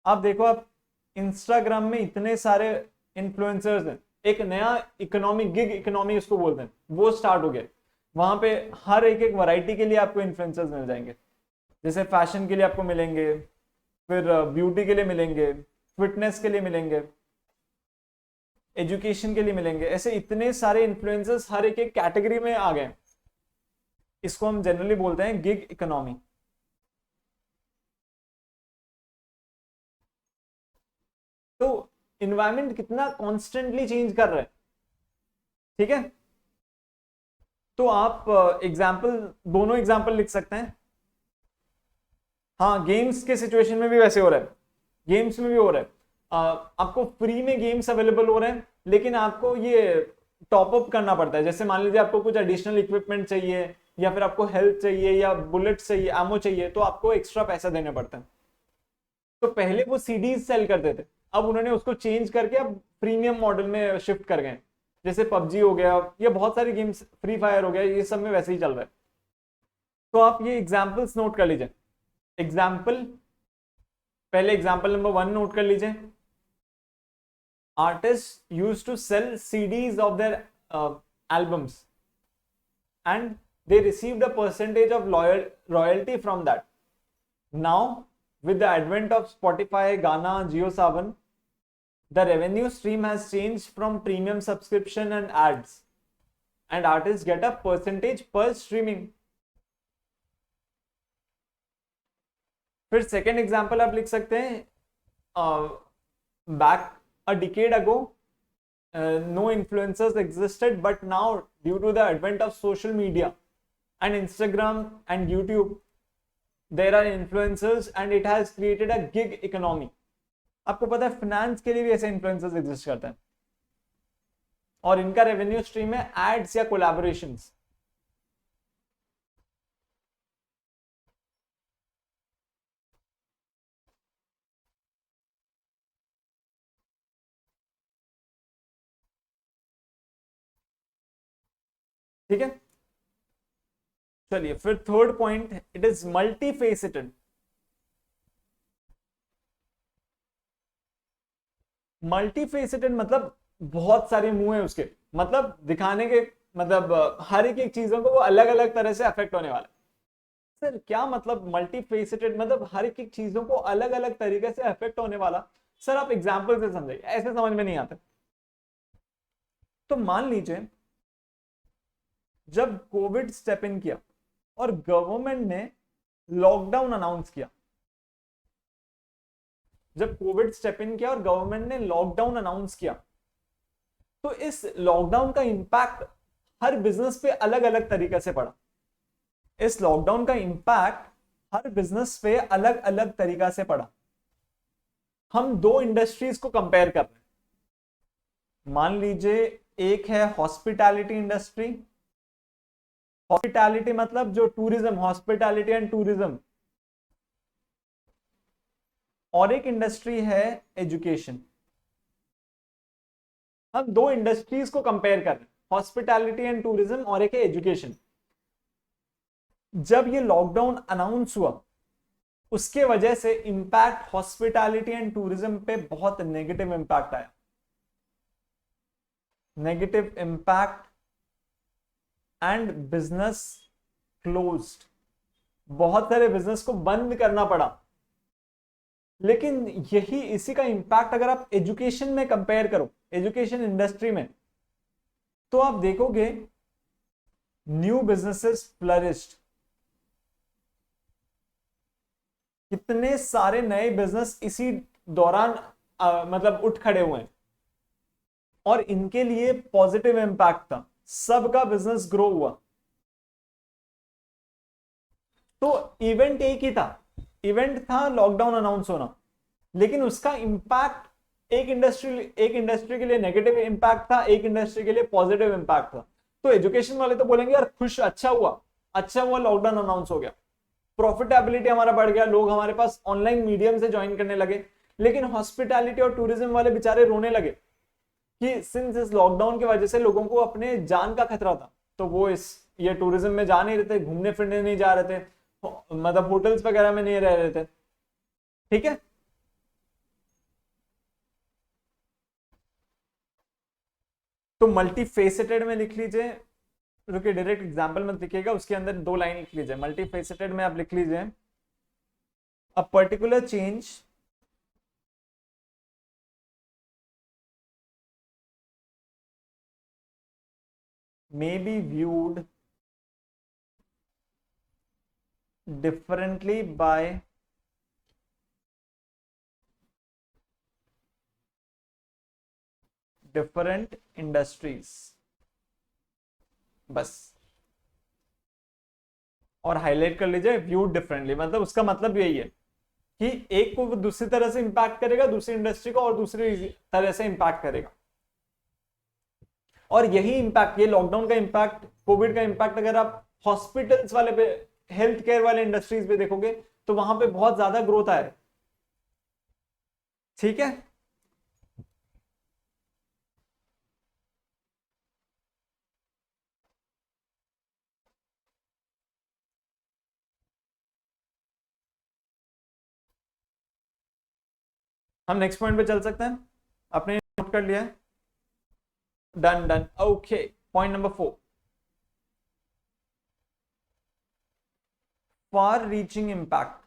A: आप देखो, आप इंस्टाग्राम में इतने सारे इन्फ्लुएंसर्स हैं, एक नया इकोनॉमी, गिग इकोनॉमी उसको बोलते हैं, वो स्टार्ट हो गया। वहां पे हर एक एक वैरायटी के लिए आपको इन्फ्लुएंसर्स मिल जाएंगे। जैसे फैशन के लिए आपको मिलेंगे, फिर ब्यूटी के लिए मिलेंगे, फिटनेस के लिए मिलेंगे, एजुकेशन के लिए मिलेंगे। ऐसे इतने सारे इन्फ्लुएंसर्स हर एक एक कैटेगरी में आ गए। इसको हम जनरली बोलते हैं गिग इकोनॉमी। तो इन्वायरमेंट कितना कॉन्स्टेंटली चेंज कर रहा है, ठीक है। तो आप एग्जाम्पल, दोनों एग्जाम्पल लिख सकते हैं। हाँ, गेम्स के सिचुएशन में भी वैसे हो रहा है, गेम्स में भी हो रहा है। आपको फ्री में गेम्स अवेलेबल हो रहे हैं, लेकिन आपको ये टॉप अप करना पड़ता है। जैसे मान लीजिए आपको कुछ एडिशनल इक्विपमेंट चाहिए, या फिर आपको हेल्थ चाहिए, या बुलेट चाहिए, एमो चाहिए, तो आपको एक्स्ट्रा पैसा देने पड़ते हैं। तो पहले वो सीडीज सेल करते थे, अब उन्होंने उसको चेंज करके अब प्रीमियम मॉडल में शिफ्ट कर गए। जैसे पबजी हो गया, ये बहुत सारी गेम्स, फ्री फायर हो गया, ये सब में वैसे ही चल रहा है। तो आप ये एग्जाम्पल्स नोट कर लीजिए। एग्जाम्पल, पहले एग्जाम्पल नंबर 1 नोट कर लीजिए। Artist used to sell CDs of their albums and they received a percentage of royalty from that. Now, with the advent of Spotify, Gaana, JioSaavn, the revenue stream has changed from premium subscription and ads, and artists get a percentage per streaming. फिर second example आप लिख सकते हैं, back a decade ago, no influencers existed, but now due to the advent of social media and Instagram and YouTube, there are influencers and it has created a gig economy. आपको पता है finance के लिए भी ऐसे influencers exist करते हैं, और इनका रेवेन्यू स्ट्रीम है एड्स या कोलैबोरेशंस। ठीक है, चलिए फिर third point, it is multi faceted. Multi faceted मतलब बहुत सारे मुंह है उसके, मतलब दिखाने के, मतलब हर एक चीजों को वो अलग अलग तरह से अफेक्ट होने वाला है। सर क्या मतलब मल्टी फेसेटेड, मतलब हर एक चीजों को अलग अलग तरीके से अफेक्ट होने वाला। सर आप एग्जाम्पल से समझाइए, ऐसे समझ में नहीं आता। तो मान लीजिए जब कोविड स्टेप इन किया और गवर्नमेंट ने लॉकडाउन अनाउंस किया, जब कोविड स्टेप इन किया और गवर्नमेंट ने लॉकडाउन अनाउंस किया, तो इस लॉकडाउन का इंपैक्ट हर बिजनेस पे अलग अलग तरीके से पड़ा। इस लॉकडाउन का इंपैक्ट हर बिजनेस पे अलग अलग तरीका से पड़ा। हम दो इंडस्ट्रीज को कंपेयर कर रहे हैं। मान लीजिए एक है हॉस्पिटैलिटी इंडस्ट्री, हॉस्पिटैलिटी मतलब जो टूरिज्म, हॉस्पिटैलिटी एंड टूरिज्म, और एक इंडस्ट्री है एजुकेशन। हम दो इंडस्ट्रीज को कंपेयर कर रहे हैं, हॉस्पिटैलिटी एंड टूरिज्म और एक है एजुकेशन। जब ये लॉकडाउन अनाउंस हुआ, उसके वजह से इंपैक्ट हॉस्पिटैलिटी एंड टूरिज्म पे बहुत नेगेटिव इंपैक्ट आया। Negative impact and business closed, बहुत सारे बिजनेस को बंद करना पड़ा। लेकिन यही इसी का इंपैक्ट अगर आप एजुकेशन में कंपेयर करो, एजुकेशन इंडस्ट्री में, तो आप देखोगे न्यू बिजनेसेस फ्लरिश्ड। कितने सारे नए बिजनेस इसी दौरान मतलब उठ खड़े हुए हैं, और इनके लिए पॉजिटिव इंपैक्ट था, सबका बिजनेस ग्रो हुआ। तो इवेंट एक ही था, इवेंट था लॉकडाउन अनाउंस होना, लेकिन उसका इंपैक्ट एक इंडस्ट्री के लिए नेगेटिव इंपैक्ट था, एक इंडस्ट्री के लिए पॉजिटिव इंपैक्ट था। तो एजुकेशन वाले तो बोलेंगे यार खुश, अच्छा हुआ, अच्छा हुआ लॉकडाउन अनाउंस हो गया, प्रॉफिटेबिलिटी हमारा बढ़ गया, लोग हमारे पास ऑनलाइन मीडियम से ज्वाइन करने लगे। लेकिन हॉस्पिटैलिटी और टूरिज्म वाले बेचारे रोने लगे कि सिंस इस लॉकडाउन की वजह से लोगों को अपने जान का खतरा था, तो वो इस ये टूरिज्म में जा नहीं रहे थे, घूमने फिरने नहीं जा रहे थे, मतलब होटल्स वगैरह में नहीं रह रहे थे। ठीक है, तो मल्टी फेसेटेड में लिख लीजिए, रुकिए डायरेक्ट एग्जाम्पल मत लिखिएगा, उसके अंदर 2 लाइन लिख लीजिए। मल्टी फेसेटेड में आप लिख लीजिए a particular change may be viewed differently by different industries। बस, और हाईलाइट कर लीजिए व्यूड डिफरेंटली, मतलब उसका मतलब यही है कि एक को दूसरी तरह से इंपैक्ट करेगा, दूसरी इंडस्ट्री को और दूसरी तरह से इंपैक्ट करेगा। और यही इंपैक्ट, ये लॉकडाउन का इंपैक्ट, कोविड का इंपैक्ट अगर आप हॉस्पिटल्स वाले पे, हेल्थ केयर वाले इंडस्ट्रीज पे देखोगे तो वहां पे बहुत ज्यादा ग्रोथ आया है। ठीक है, हम नेक्स्ट पॉइंट पे चल सकते हैं, आपने नोट कर लिया है? Done done, okay. Point number 4, far reaching impact.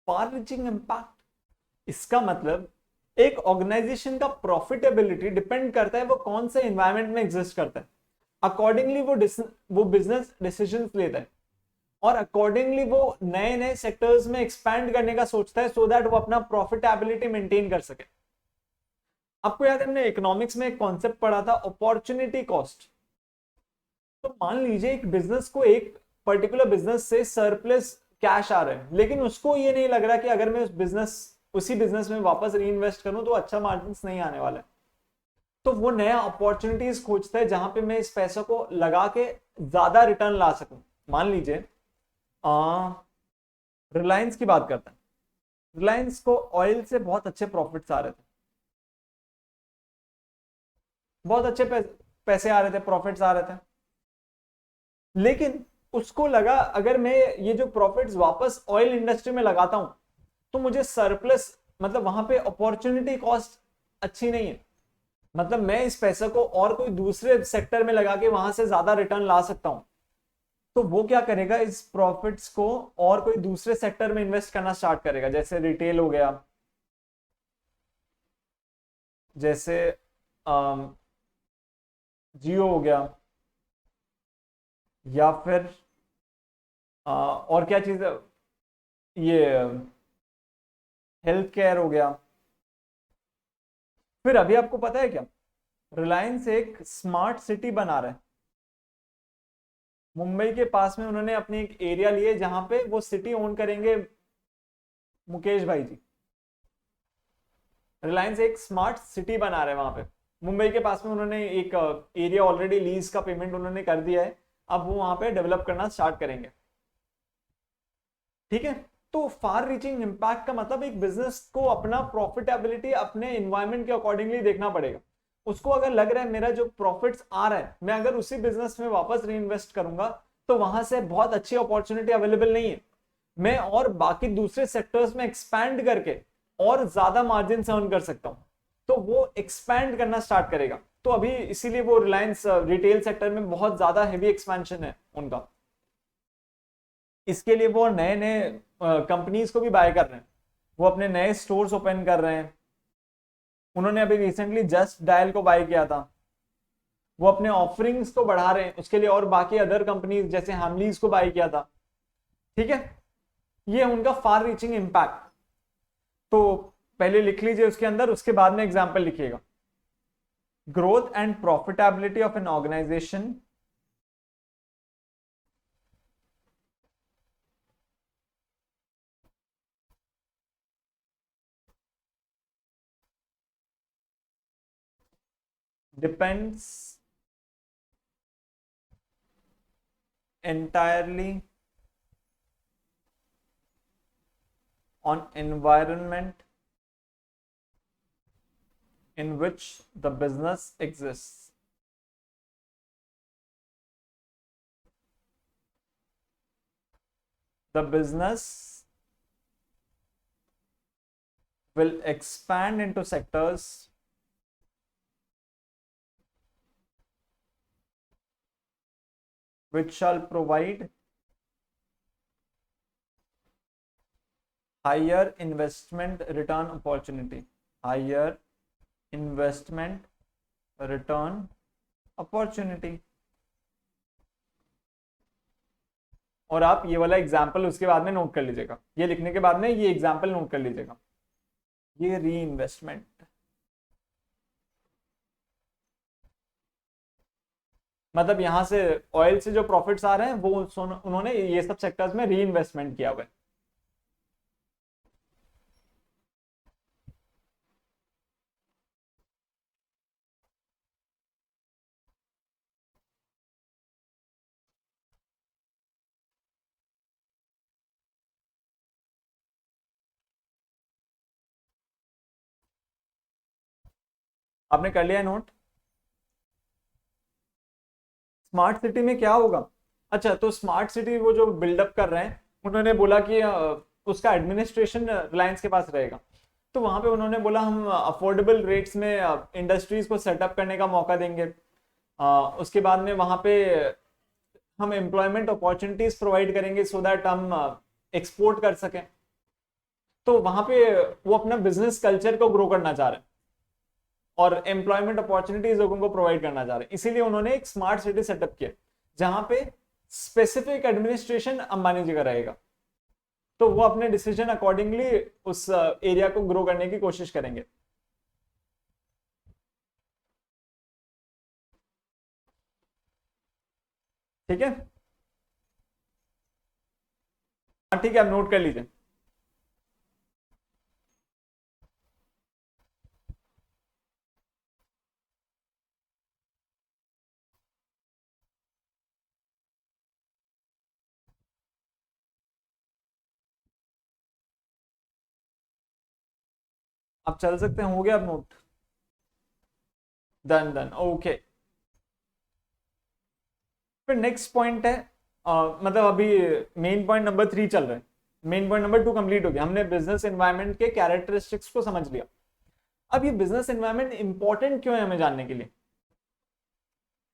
A: Far reaching impact, इसका मतलब एक ऑर्गेनाइजेशन का प्रॉफिटेबिलिटी डिपेंड करता है वो कौन से एनवायरनमेंट में एग्जिस्ट करता है, अकॉर्डिंगली वो बिजनेस डिसीजंस लेता है, और अकॉर्डिंगली वो नए नए सेक्टर्स में एक्सपैंड करने का सोचता है, सो दैट वो अपना प्रॉफिटेबिलिटी मेंटेन कर सके। आपको याद है हमने इकोनॉमिक्स में एक कॉन्सेप्ट पढ़ा था, अपॉर्चुनिटी कॉस्ट। तो मान लीजिए एक बिजनेस को, एक पर्टिकुलर बिजनेस से सरप्लस कैश आ रहा है, लेकिन उसको ये नहीं लग रहा कि अगर मैं उसी बिजनेस में वापस री इन्वेस्ट करूं तो अच्छा मार्जिन नहीं आने वाला है, तो वो नया अपॉर्चुनिटीज खोजता है जहां पे मैं इस पैसे को लगा के ज्यादा रिटर्न ला सकूं। मान लीजिए रिलायंस की बात करते हैं, रिलायंस को ऑयल से बहुत अच्छे प्रॉफिट्स आ रहे थे, बहुत अच्छे पैसे आ रहे थे, प्रॉफिट्स आ रहे थे, लेकिन उसको लगा अगर मैं ये जो प्रॉफिट्स वापस ऑयल इंडस्ट्री में लगाता हूं तो मुझे सरप्लस, मतलब वहां पे अपॉर्चुनिटी कॉस्ट अच्छी नहीं है, मतलब मैं इस पैसे को और कोई दूसरे सेक्टर में लगा के वहां से ज्यादा रिटर्न ला सकता हूं। तो वो क्या करेगा, इस प्रॉफिट्स को और कोई दूसरे सेक्टर में इन्वेस्ट करना स्टार्ट करेगा, जैसे रिटेल हो गया, जैसे जियो हो गया, या फिर और क्या चीज है, ये हेल्थ केयर हो गया। फिर अभी आपको पता है क्या, रिलायंस एक स्मार्ट सिटी बना रहा है, मुंबई के पास में उन्होंने अपनी एक एरिया लिए जहां पे वो सिटी ओन करेंगे मुकेश भाई जी। रिलायंस एक स्मार्ट सिटी बना रहे हैं वहां पे, मुंबई के पास में उन्होंने एक एरिया ऑलरेडी लीज का पेमेंट उन्होंने कर दिया है, अब वो वहां पे डेवलप करना स्टार्ट करेंगे। ठीक है, तो फार रीचिंग इंपैक्ट का मतलब एक बिजनेस को अपना प्रॉफिटेबिलिटी अपने इन्वायरमेंट के अकॉर्डिंगली देखना पड़ेगा। उसको अगर लग रहा है मेरा जो प्रॉफिट्स आ रहा है मैं अगर उसी बिजनेस में वापस री इन्वेस्ट करूंगा तो वहां से बहुत अच्छी अपॉर्चुनिटी अवेलेबल नहीं है, मैं और बाकी दूसरे सेक्टर्स में एक्सपैंड करके और ज्यादा मार्जिन अर्न कर सकता हूं, तो वो एक्सपैंड करना स्टार्ट करेगा। तो अभी इसीलिए वो रिलायंस रिटेल सेक्टर में बहुत ज्यादा हेवी एक्सपेंशन है उनका, इसके लिए वो नए नए कंपनीज को भी बाय कर रहे हैं, वो अपने नए स्टोर्स ओपन कर रहे हैं। उन्होंने अभी रिसेंटली जस्ट डायल को बाय किया था, वो अपने ऑफरिंग्स को बढ़ा रहे हैं, उसके लिए और बाकी अदर कंपनीज जैसे हैमलीज को बाय किया था। ठीक है, ये उनका फार रीचिंग इंपैक्ट। तो पहले लिख लीजिए उसके अंदर, उसके बाद में एग्जाम्पल लिखिएगा। Growth and profitability of an organisation depends entirely on environment in which the business exists. The business will expand into sectors which shall provide higher investment return opportunity. Higher investment return opportunity. और आप ये वाला example उसके बाद में note कर लीजिएगा, ये लिखने के बाद में ये एग्जाम्पल नोट कर लीजिएगा, ये री इन्वेस्टमेंट। मतलब यहां से ऑयल से जो प्रॉफिट्स आ रहे हैं वो उन्होंने ये सब सेक्टर्स में री इन्वेस्टमेंट किया हुआ है। आपने कर लिया नोट? स्मार्ट सिटी में क्या होगा? अच्छा, तो स्मार्ट सिटी वो जो बिल्डअप कर रहे हैं उन्होंने बोला कि उसका एडमिनिस्ट्रेशन रिलायंस के पास रहेगा। तो वहां पे उन्होंने बोला हम अफोर्डेबल रेट्स में इंडस्ट्रीज को सेटअप करने का मौका देंगे। उसके बाद में वहां पे हम एम्प्लॉयमेंट अपॉर्चुनिटीज प्रोवाइड करेंगे सो दैट हम एक्सपोर्ट कर सकें। तो वहां पे वो अपना बिजनेस कल्चर को ग्रो करना चाह रहे हैं और एम्प्लॉयमेंट अपॉर्चुनिटीज लोगों को प्रोवाइड करना चाह रहे हैं। इसीलिए उन्होंने एक स्मार्ट सिटी सेटअप किया जहां पे स्पेसिफिक एडमिनिस्ट्रेशन अंबानी जी का रहेगा। तो वो अपने डिसीजन अकॉर्डिंगली उस एरिया को ग्रो करने की कोशिश करेंगे। ठीक है, हाँ ठीक है, आप नोट कर लीजिए। आप चल सकते हैं, हो गया आप नोट? Done done, okay. फिर नेक्स्ट पॉइंट है मतलब अभी मेन पॉइंट नंबर 3 चल रहा है, मेन पॉइंट नंबर 2 कंप्लीट हो गया। हमने बिजनेस एनवायरनमेंट के कैरेक्टरिस्टिक्स को समझ लिया। अब ये बिजनेस एनवायरनमेंट इंपॉर्टेंट क्यों है हमें जानने के लिए।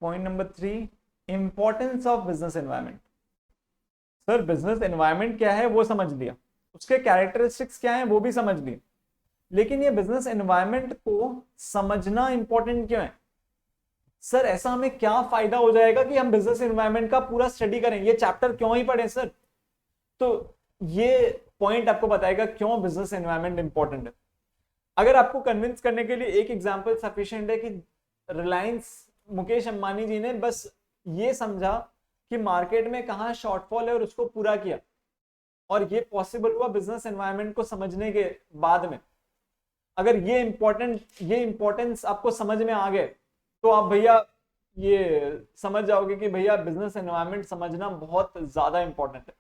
A: Point number 3, importance of business environment. Sir business environment क्या है वो समझ लिया, उसके कैरेक्टरिस्टिक्स क्या है वो भी समझ लिए, लेकिन ये बिजनेस एनवायरनमेंट को समझना इंपॉर्टेंट क्यों है? सर ऐसा हमें क्या फायदा हो जाएगा कि हम बिजनेस एनवायरनमेंट का पूरा स्टडी करें, ये चैप्टर क्यों ही पढ़े सर? तो ये पॉइंट आपको बताएगा क्यों बिजनेस एनवायरनमेंट इंपॉर्टेंट है। अगर आपको कन्विंस करने के लिए एक एग्जांपल सफिशिएंट है कि रिलायंस मुकेश अंबानी जी ने बस ये समझा कि मार्केट में कहां शॉर्टफॉल है और उसको पूरा किया, और ये पॉसिबल हुआ बिजनेस एनवायरनमेंट को समझने के बाद में। अगर ये इंपॉर्टेंस आपको समझ में आ गए तो आप भैया ये समझ जाओगे कि भैया बिजनेस एनवायरनमेंट समझना बहुत ज्यादा इंपॉर्टेंट है।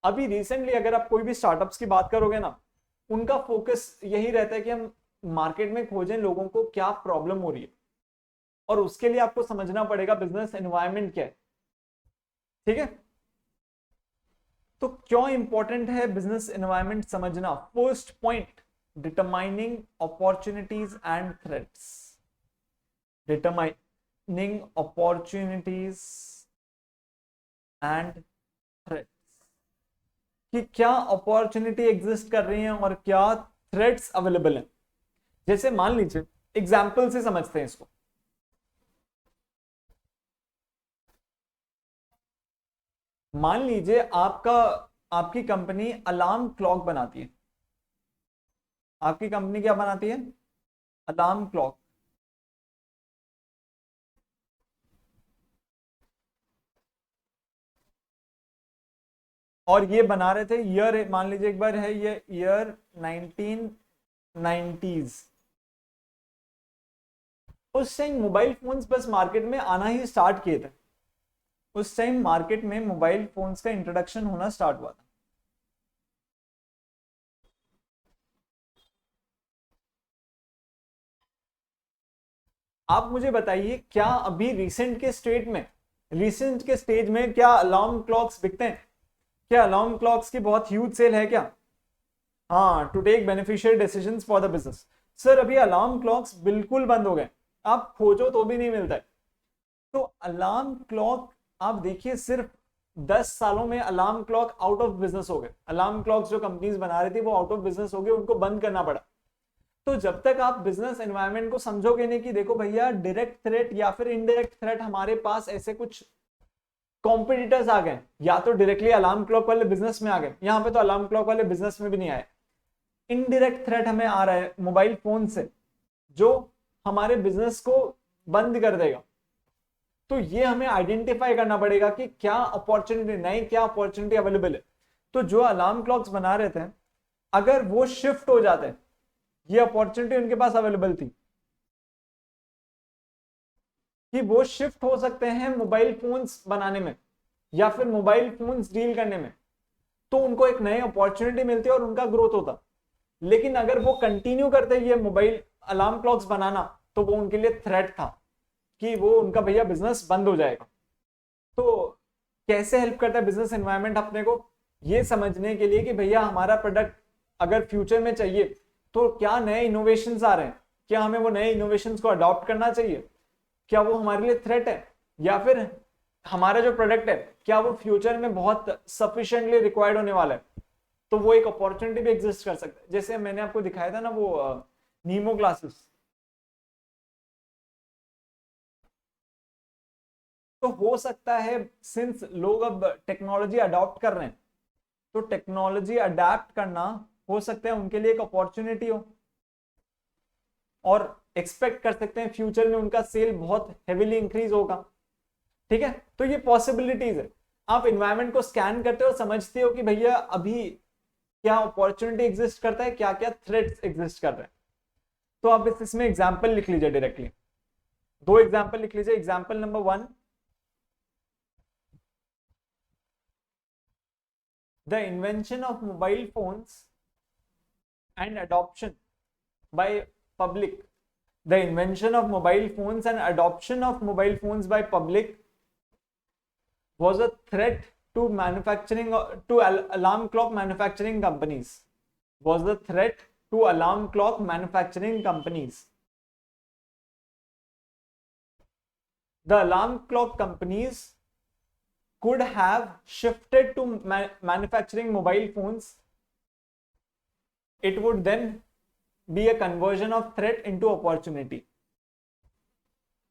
A: अभी रिसेंटली अगर आप कोई भी स्टार्टअप्स की बात करोगे ना, उनका फोकस यही रहता है कि हम मार्केट में खोजें लोगों को क्या प्रॉब्लम हो रही है, और उसके लिए आपको समझना पड़ेगा बिजनेस एनवायरनमेंट क्या है। ठीक है, तो क्यों इंपॉर्टेंट है बिजनेस एनवायरनमेंट समझना? First point, determining opportunities and threats. Determining opportunities and threats, कि क्या अपॉर्चुनिटी एग्जिस्ट कर रही है और क्या थ्रेट्स अवेलेबल हैं। जैसे मान लीजिए, एग्जाम्पल से समझते हैं इसको। मान लीजिए आपकी कंपनी अलार्म क्लॉक बनाती है। आपकी कंपनी क्या बनाती है? Alarm clock. और ये बना रहे थे ईयर, मान लीजिए एक बार है ये ईयर 1990s। उस टाइम मोबाइल फोन्स बस मार्केट में आना ही स्टार्ट किए थे, उस टाइम मार्केट में मोबाइल फोन्स का इंट्रोडक्शन होना स्टार्ट हुआ था। आप मुझे बताइए, क्या अभी रिसेंट के स्टेज में क्या अलार्म क्लॉक्स बिकते हैं? क्या अलार्म क्लॉक्स की बहुत ह्यूज सेल है क्या? हाँ, to take beneficial decisions for the business. Sir अभी अलार्म क्लॉक्स बिल्कुल बंद हो गए, आप खोजो तो भी नहीं मिलता है। तो अलार्म क्लॉक आप देखिए, सिर्फ 10 सालों में alarm clock out of business हो गए। अलार्म क्लॉक्स जो कंपनीज बना रही थी वो आउट ऑफ बिजनेस हो गए, उनको बंद करना पड़ा। तो जब तक आप बिजनेस एनवायरनमेंट को समझोगे नहीं कि देखो भैया, डायरेक्ट थ्रेट या फिर इनडायरेक्ट थ्रेट, हमारे पास ऐसे कुछ कॉम्पिटिटर्स आ गए, या तो डायरेक्टली अलार्म क्लॉक वाले बिजनेस में आ गए, यहाँ पे तो अलार्म क्लॉक वाले बिजनेस में भी नहीं आए, इनडायरेक्ट थ्रेट हमें आ रहा है मोबाइल फोन से, जो हमारे बिजनेस को बंद कर देगा। तो ये हमें आइडेंटिफाई करना पड़ेगा कि क्या अपॉर्चुनिटी, नई क्या अपॉर्चुनिटी अवेलेबल है। तो जो अलार्म क्लॉक्स बना रहे थे, अगर वो शिफ्ट हो जाते, ये अपॉर्चुनिटी उनके पास अवेलेबल थी कि वो शिफ्ट हो सकते हैं मोबाइल फोन्स बनाने में या फिर मोबाइल फोन्स डील करने में, तो उनको एक नई अपॉर्चुनिटी मिलती और उनका ग्रोथ होता। लेकिन अगर वो कंटिन्यू करते ये मोबाइल अलार्म क्लॉक्स बनाना, तो वो उनके लिए थ्रेट था कि वो उनका भैया बिजनेस बंद हो जाएगा। तो कैसे हेल्प करता है बिजनेस एनवायरनमेंट अपने को ये समझने के लिए कि भैया हमारा प्रोडक्ट अगर फ्यूचर में चाहिए तो क्या नए इनोवेशंस आ रहे हैं, क्या हमें वो नए इनोवेशंस को अडॉप्ट करना चाहिए, क्या वो हमारे लिए थ्रेट है, या फिर हमारा जो प्रोडक्ट है क्या वो फ्यूचर में बहुत सफिशिएंटली रिक्वायर्ड होने वाला है। तो वो एक अपॉर्चुनिटी भी एग्जिस्ट कर सकता है, जैसे मैंने आपको दिखाया था ना वो नीमो ग्लासेस। तो हो सकता है, सिंस लोग अब टेक्नोलॉजी अडॉप्ट कर रहे हैं, तो टेक्नोलॉजी अडेप्ट करना हो सकता है उनके लिए एक अपॉर्चुनिटी हो, और एक्सपेक्ट कर सकते हैं फ्यूचर में उनका सेल बहुत हेविली इंक्रीज होगा। ठीक है, तो ये पॉसिबिलिटीज है। आप इन्वायरमेंट को स्कैन करते हो, समझते हो कि भैया अभी क्या अपॉर्चुनिटी एग्जिस्ट करता है, क्या क्या थ्रेट्स एग्जिस्ट कर रहे हैं। तो आप इसमें एग्जाम्पल लिख लीजिए डायरेक्टली, दो एग्जाम्पल लिख लीजिए। Example number 1, the invention of mobile phones and adoption by public. The invention of mobile phones and adoption of mobile phones by public was a threat to manufacturing, to alarm clock manufacturing companies. Was the threat to alarm clock manufacturing companies. The alarm clock companies could have shifted to manufacturing mobile phones. It would then be a conversion of threat into opportunity.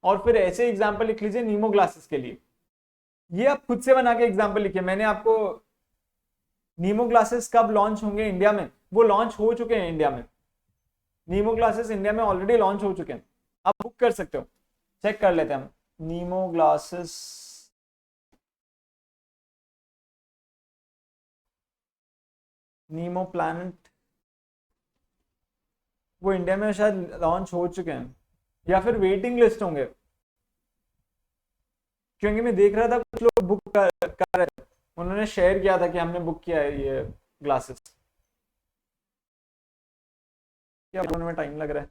A: और फिर ऐसे example लिख लीजिए नीमो glasses के लिए। ये आप खुद से बना के एग्जाम्पल लिखिए। मैंने आपको नीमो ग्लासेस कब लॉन्च होंगे इंडिया में, वो लॉन्च हो चुके हैं इंडिया में। नीमो ग्लासेस इंडिया में ऑलरेडी लॉन्च हो चुके हैं, आप बुक कर सकते हो, चेक कर लेते हैं हम। नीमो ग्लासेस, नीमो प्लैनेट, वो इंडिया में शायद लॉन्च हो चुके हैं या फिर वेटिंग लिस्ट होंगे, क्योंकि मैं देख रहा था कुछ लोग बुक कर रहे थे, उन्होंने शेयर किया था कि हमने बुक किया है ये ग्लासेस। क्या होने में टाइम लग रहा है?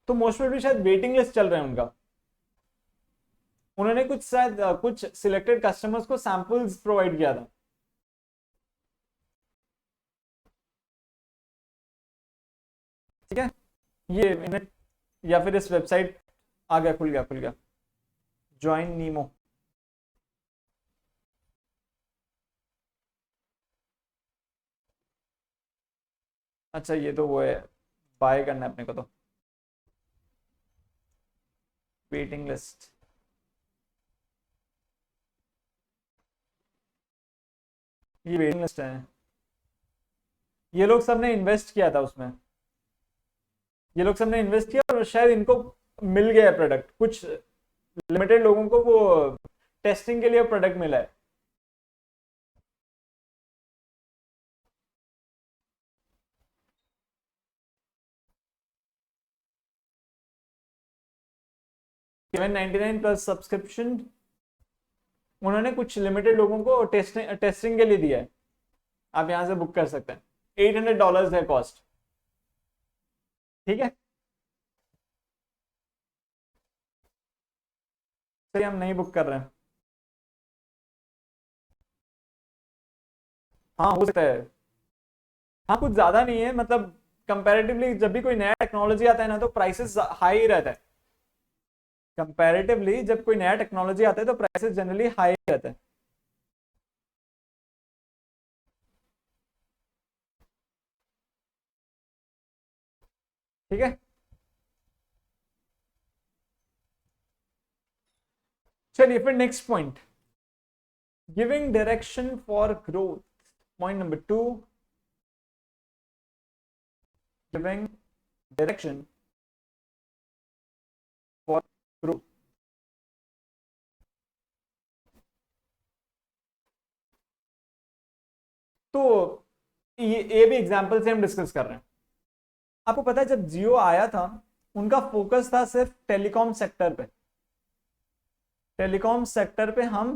A: तो मोस्ट प्रोबेबली शायद वेटिंग लिस्ट चल रहा है उनका। उन्होंने कुछ शायद कुछ सिलेक्टेड कस्टमर्स को सैंपल्स प्रोवाइड किया था। ठीक है, ये इन्हें, या फिर इस वेबसाइट आ गया, खुल गया खुल गया, ज्वाइन नीमो। अच्छा, ये तो वो है, बाय करना है अपने को, तो वेटिंग लिस्ट। ये वेटिंग लिस्ट है, ये लोग सबने इन्वेस्ट किया था उसमें, ये लोग सबने इन्वेस्ट किया और शायद इनको मिल गया है प्रोडक्ट, कुछ लिमिटेड लोगों को वो टेस्टिंग के लिए प्रोडक्ट मिला है। $799 प्लस सब्सक्रिप्शन उन्होंने कुछ लिमिटेड लोगों को टेस्टिंग के लिए दिया है, आप यहां से बुक कर सकते हैं। $800 है कॉस्ट, ठीक है। तो हम नहीं बुक कर रहे हैं, हाँ हो सकता है, हाँ कुछ ज्यादा नहीं है, मतलब कंपैरेटिवली जब भी कोई नया टेक्नोलॉजी आता है ना तो प्राइसेस हाई रहता है। कंपैरेटिवली जब कोई नया टेक्नोलॉजी आता है तो प्राइसेस जनरली हाई रहते हैं। ठीक है, चलिए फिर next point, giving direction for growth. Point number 2, giving direction for growth. तो ये भी एग्जांपल से हम डिस्कस कर रहे हैं। आपको पता है जब जियो आया था उनका फोकस था सिर्फ टेलीकॉम सेक्टर पे। टेलीकॉम सेक्टर पे हम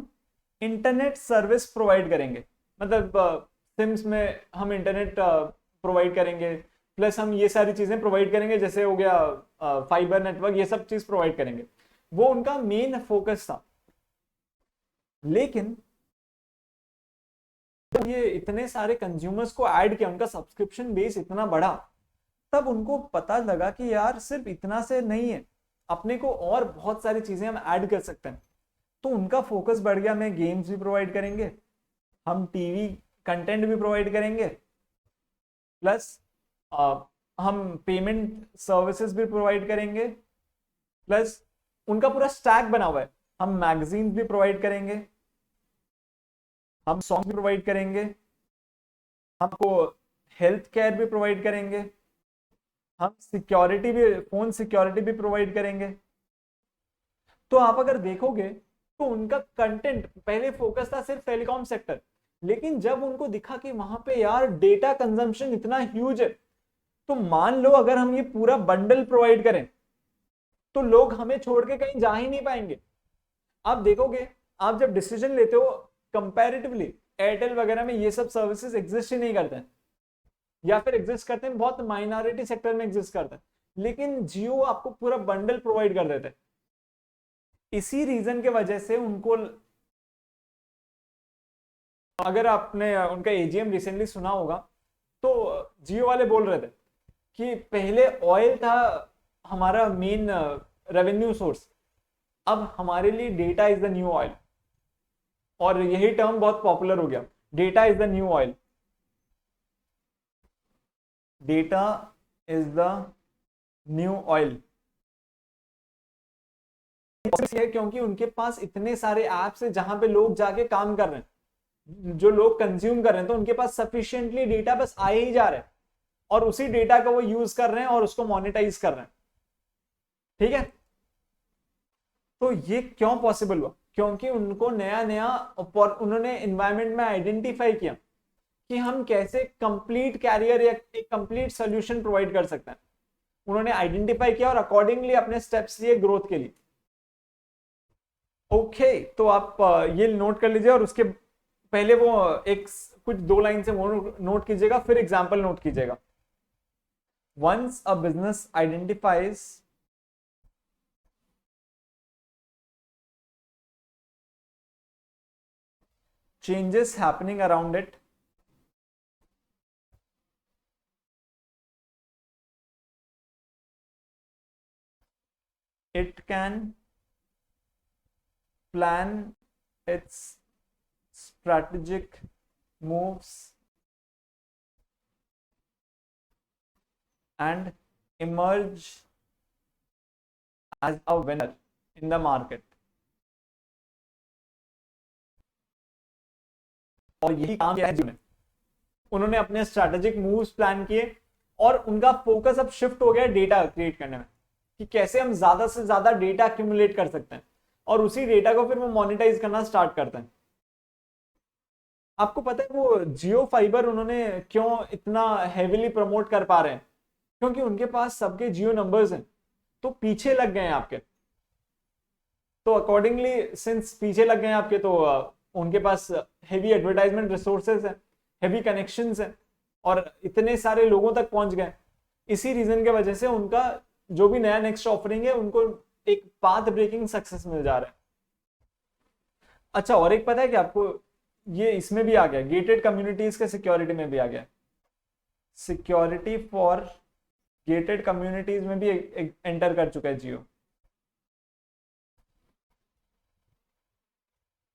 A: इंटरनेट सर्विस प्रोवाइड करेंगे, मतलब सिम्स में हम इंटरनेट प्रोवाइड करेंगे, प्लस हम ये सारी चीजें प्रोवाइड करेंगे, जैसे हो गया फाइबर नेटवर्क, ये सब चीज प्रोवाइड करेंगे। वो उनका मेन फोकस था। लेकिन जब ये इतने सारे कंज्यूमर्स को ऐड किया, उनका सब्सक्रिप्शन बेस इतना बढ़ा, तब उनको पता लगा कि यार सिर्फ इतना से नहीं है, अपने को और बहुत सारी चीजें हम ऐड कर सकते हैं। तो उनका फोकस बढ़ गया, हमें गेम्स भी प्रोवाइड करेंगे, हम टीवी कंटेंट भी प्रोवाइड करेंगे, प्लस हम पेमेंट सर्विसेज भी प्रोवाइड करेंगे, प्लस उनका पूरा स्टैक बना हुआ है, हम मैगजीन भी प्रोवाइड करेंगे, हम सॉन्ग भी प्रोवाइड करेंगे, हमको हेल्थ केयर भी प्रोवाइड करेंगे, हम सिक्योरिटी भी, फोन सिक्योरिटी भी प्रोवाइड करेंगे। तो आप अगर देखोगे तो उनका कंटेंट पहले फोकस था सिर्फ टेलीकॉम सेक्टर, लेकिन जब उनको दिखा कि वहां पे यार डेटा कंजम्पशन इतना ह्यूज है, तो मान लो अगर हम ये पूरा बंडल प्रोवाइड करें तो लोग हमें छोड़ के कहीं जा ही नहीं पाएंगे। आप देखोगे, आप जब डिसीजन लेते हो कंपैरेटिवली एयरटेल वगैरह में ये सब सर्विसेज एग्जिस्ट ही नहीं करते हैं, या फिर एग्जिस्ट करते हैं बहुत माइनॉरिटी सेक्टर में एग्जिस्ट करते हैं, लेकिन जियो आपको पूरा बंडल प्रोवाइड कर देते हैं। इसी रीजन के वजह से उनको, अगर आपने उनका एजीएम रिसेंटली सुना होगा तो जियो वाले बोल रहे थे कि पहले ऑयल था हमारा मेन रेवेन्यू सोर्स, अब हमारे लिए data is the new oil, और यही टर्म बहुत पॉपुलर हो गया, data is the new oil. Data is the new oil, क्योंकि उनके पास इतने सारे एप्स है जहां पे लोग जाके काम कर रहे हैं, जो लोग कंज्यूम कर रहे हैं, तो उनके पास सफिशिएंटली डेटा बस आए ही जा रहे हैं, और उसी डेटा का वो यूज कर रहे हैं और उसको मोनेटाइज कर रहे हैं। ठीक है, तो ये क्यों पॉसिबल हुआ? क्योंकि उनको नया नया उन्होंने एनवायरमेंट में आइडेंटिफाई किया कि हम कैसे कंप्लीट कैरियर या एक कंप्लीट सोल्यूशन प्रोवाइड कर सकते हैं। उन्होंने आइडेंटिफाई किया और अकॉर्डिंगली अपने स्टेप्स लिए ग्रोथ के लिए। ओके, तो आप ये नोट कर लीजिए, और उसके पहले वो एक कुछ 2 लाइन से वो नोट कीजिएगा, फिर एग्जाम्पल नोट कीजिएगा। Once a business identifies changes happening around it, it can plan its strategic moves and emerge as a winner in the market। और यही काम किया है जिन्होंने, उन्होंने अपने स्ट्रैटेजिक मूव्स प्लान किए, और उनका फोकस अब शिफ्ट हो गया डेटा क्रिएट करने में, कि कैसे हम ज्यादा से ज्यादा डेटा एक्यूमुलेट कर सकते हैं, और उसी डेटा को फिर वो मोनेटाइज करना स्टार्ट करते हैं। आपको पता है वो जियो फाइबर उन्होंने क्यों इतना हेविली प्रमोट कर पा रहे हैं? क्योंकि उनके पास सबके जियो नंबर्स हैं, तो पीछे लग गए हैं आपके। तो अकॉर्डिंगली सिंस पीछे लग गए हैं आपके, तो उनके पास हेवी एडवर्टाइजमेंट रिसोर्सेज है, हेवी कनेक्शंस है, और इतने सारे लोगों तक पहुंच गए। इसी रीजन के वजह से उनका जो भी नया नेक्स्ट ऑफरिंग है उनको एक पाथ ब्रेकिंग सक्सेस मिल जा रहा है। अच्छा, और एक पता है कि आपको, ये इसमें भी आ गया, गेटेड कम्युनिटीज के सिक्योरिटी में भी आ गया, सिक्योरिटी फॉर गेटेड कम्युनिटीज में भी एंटर कर चुका है जियो।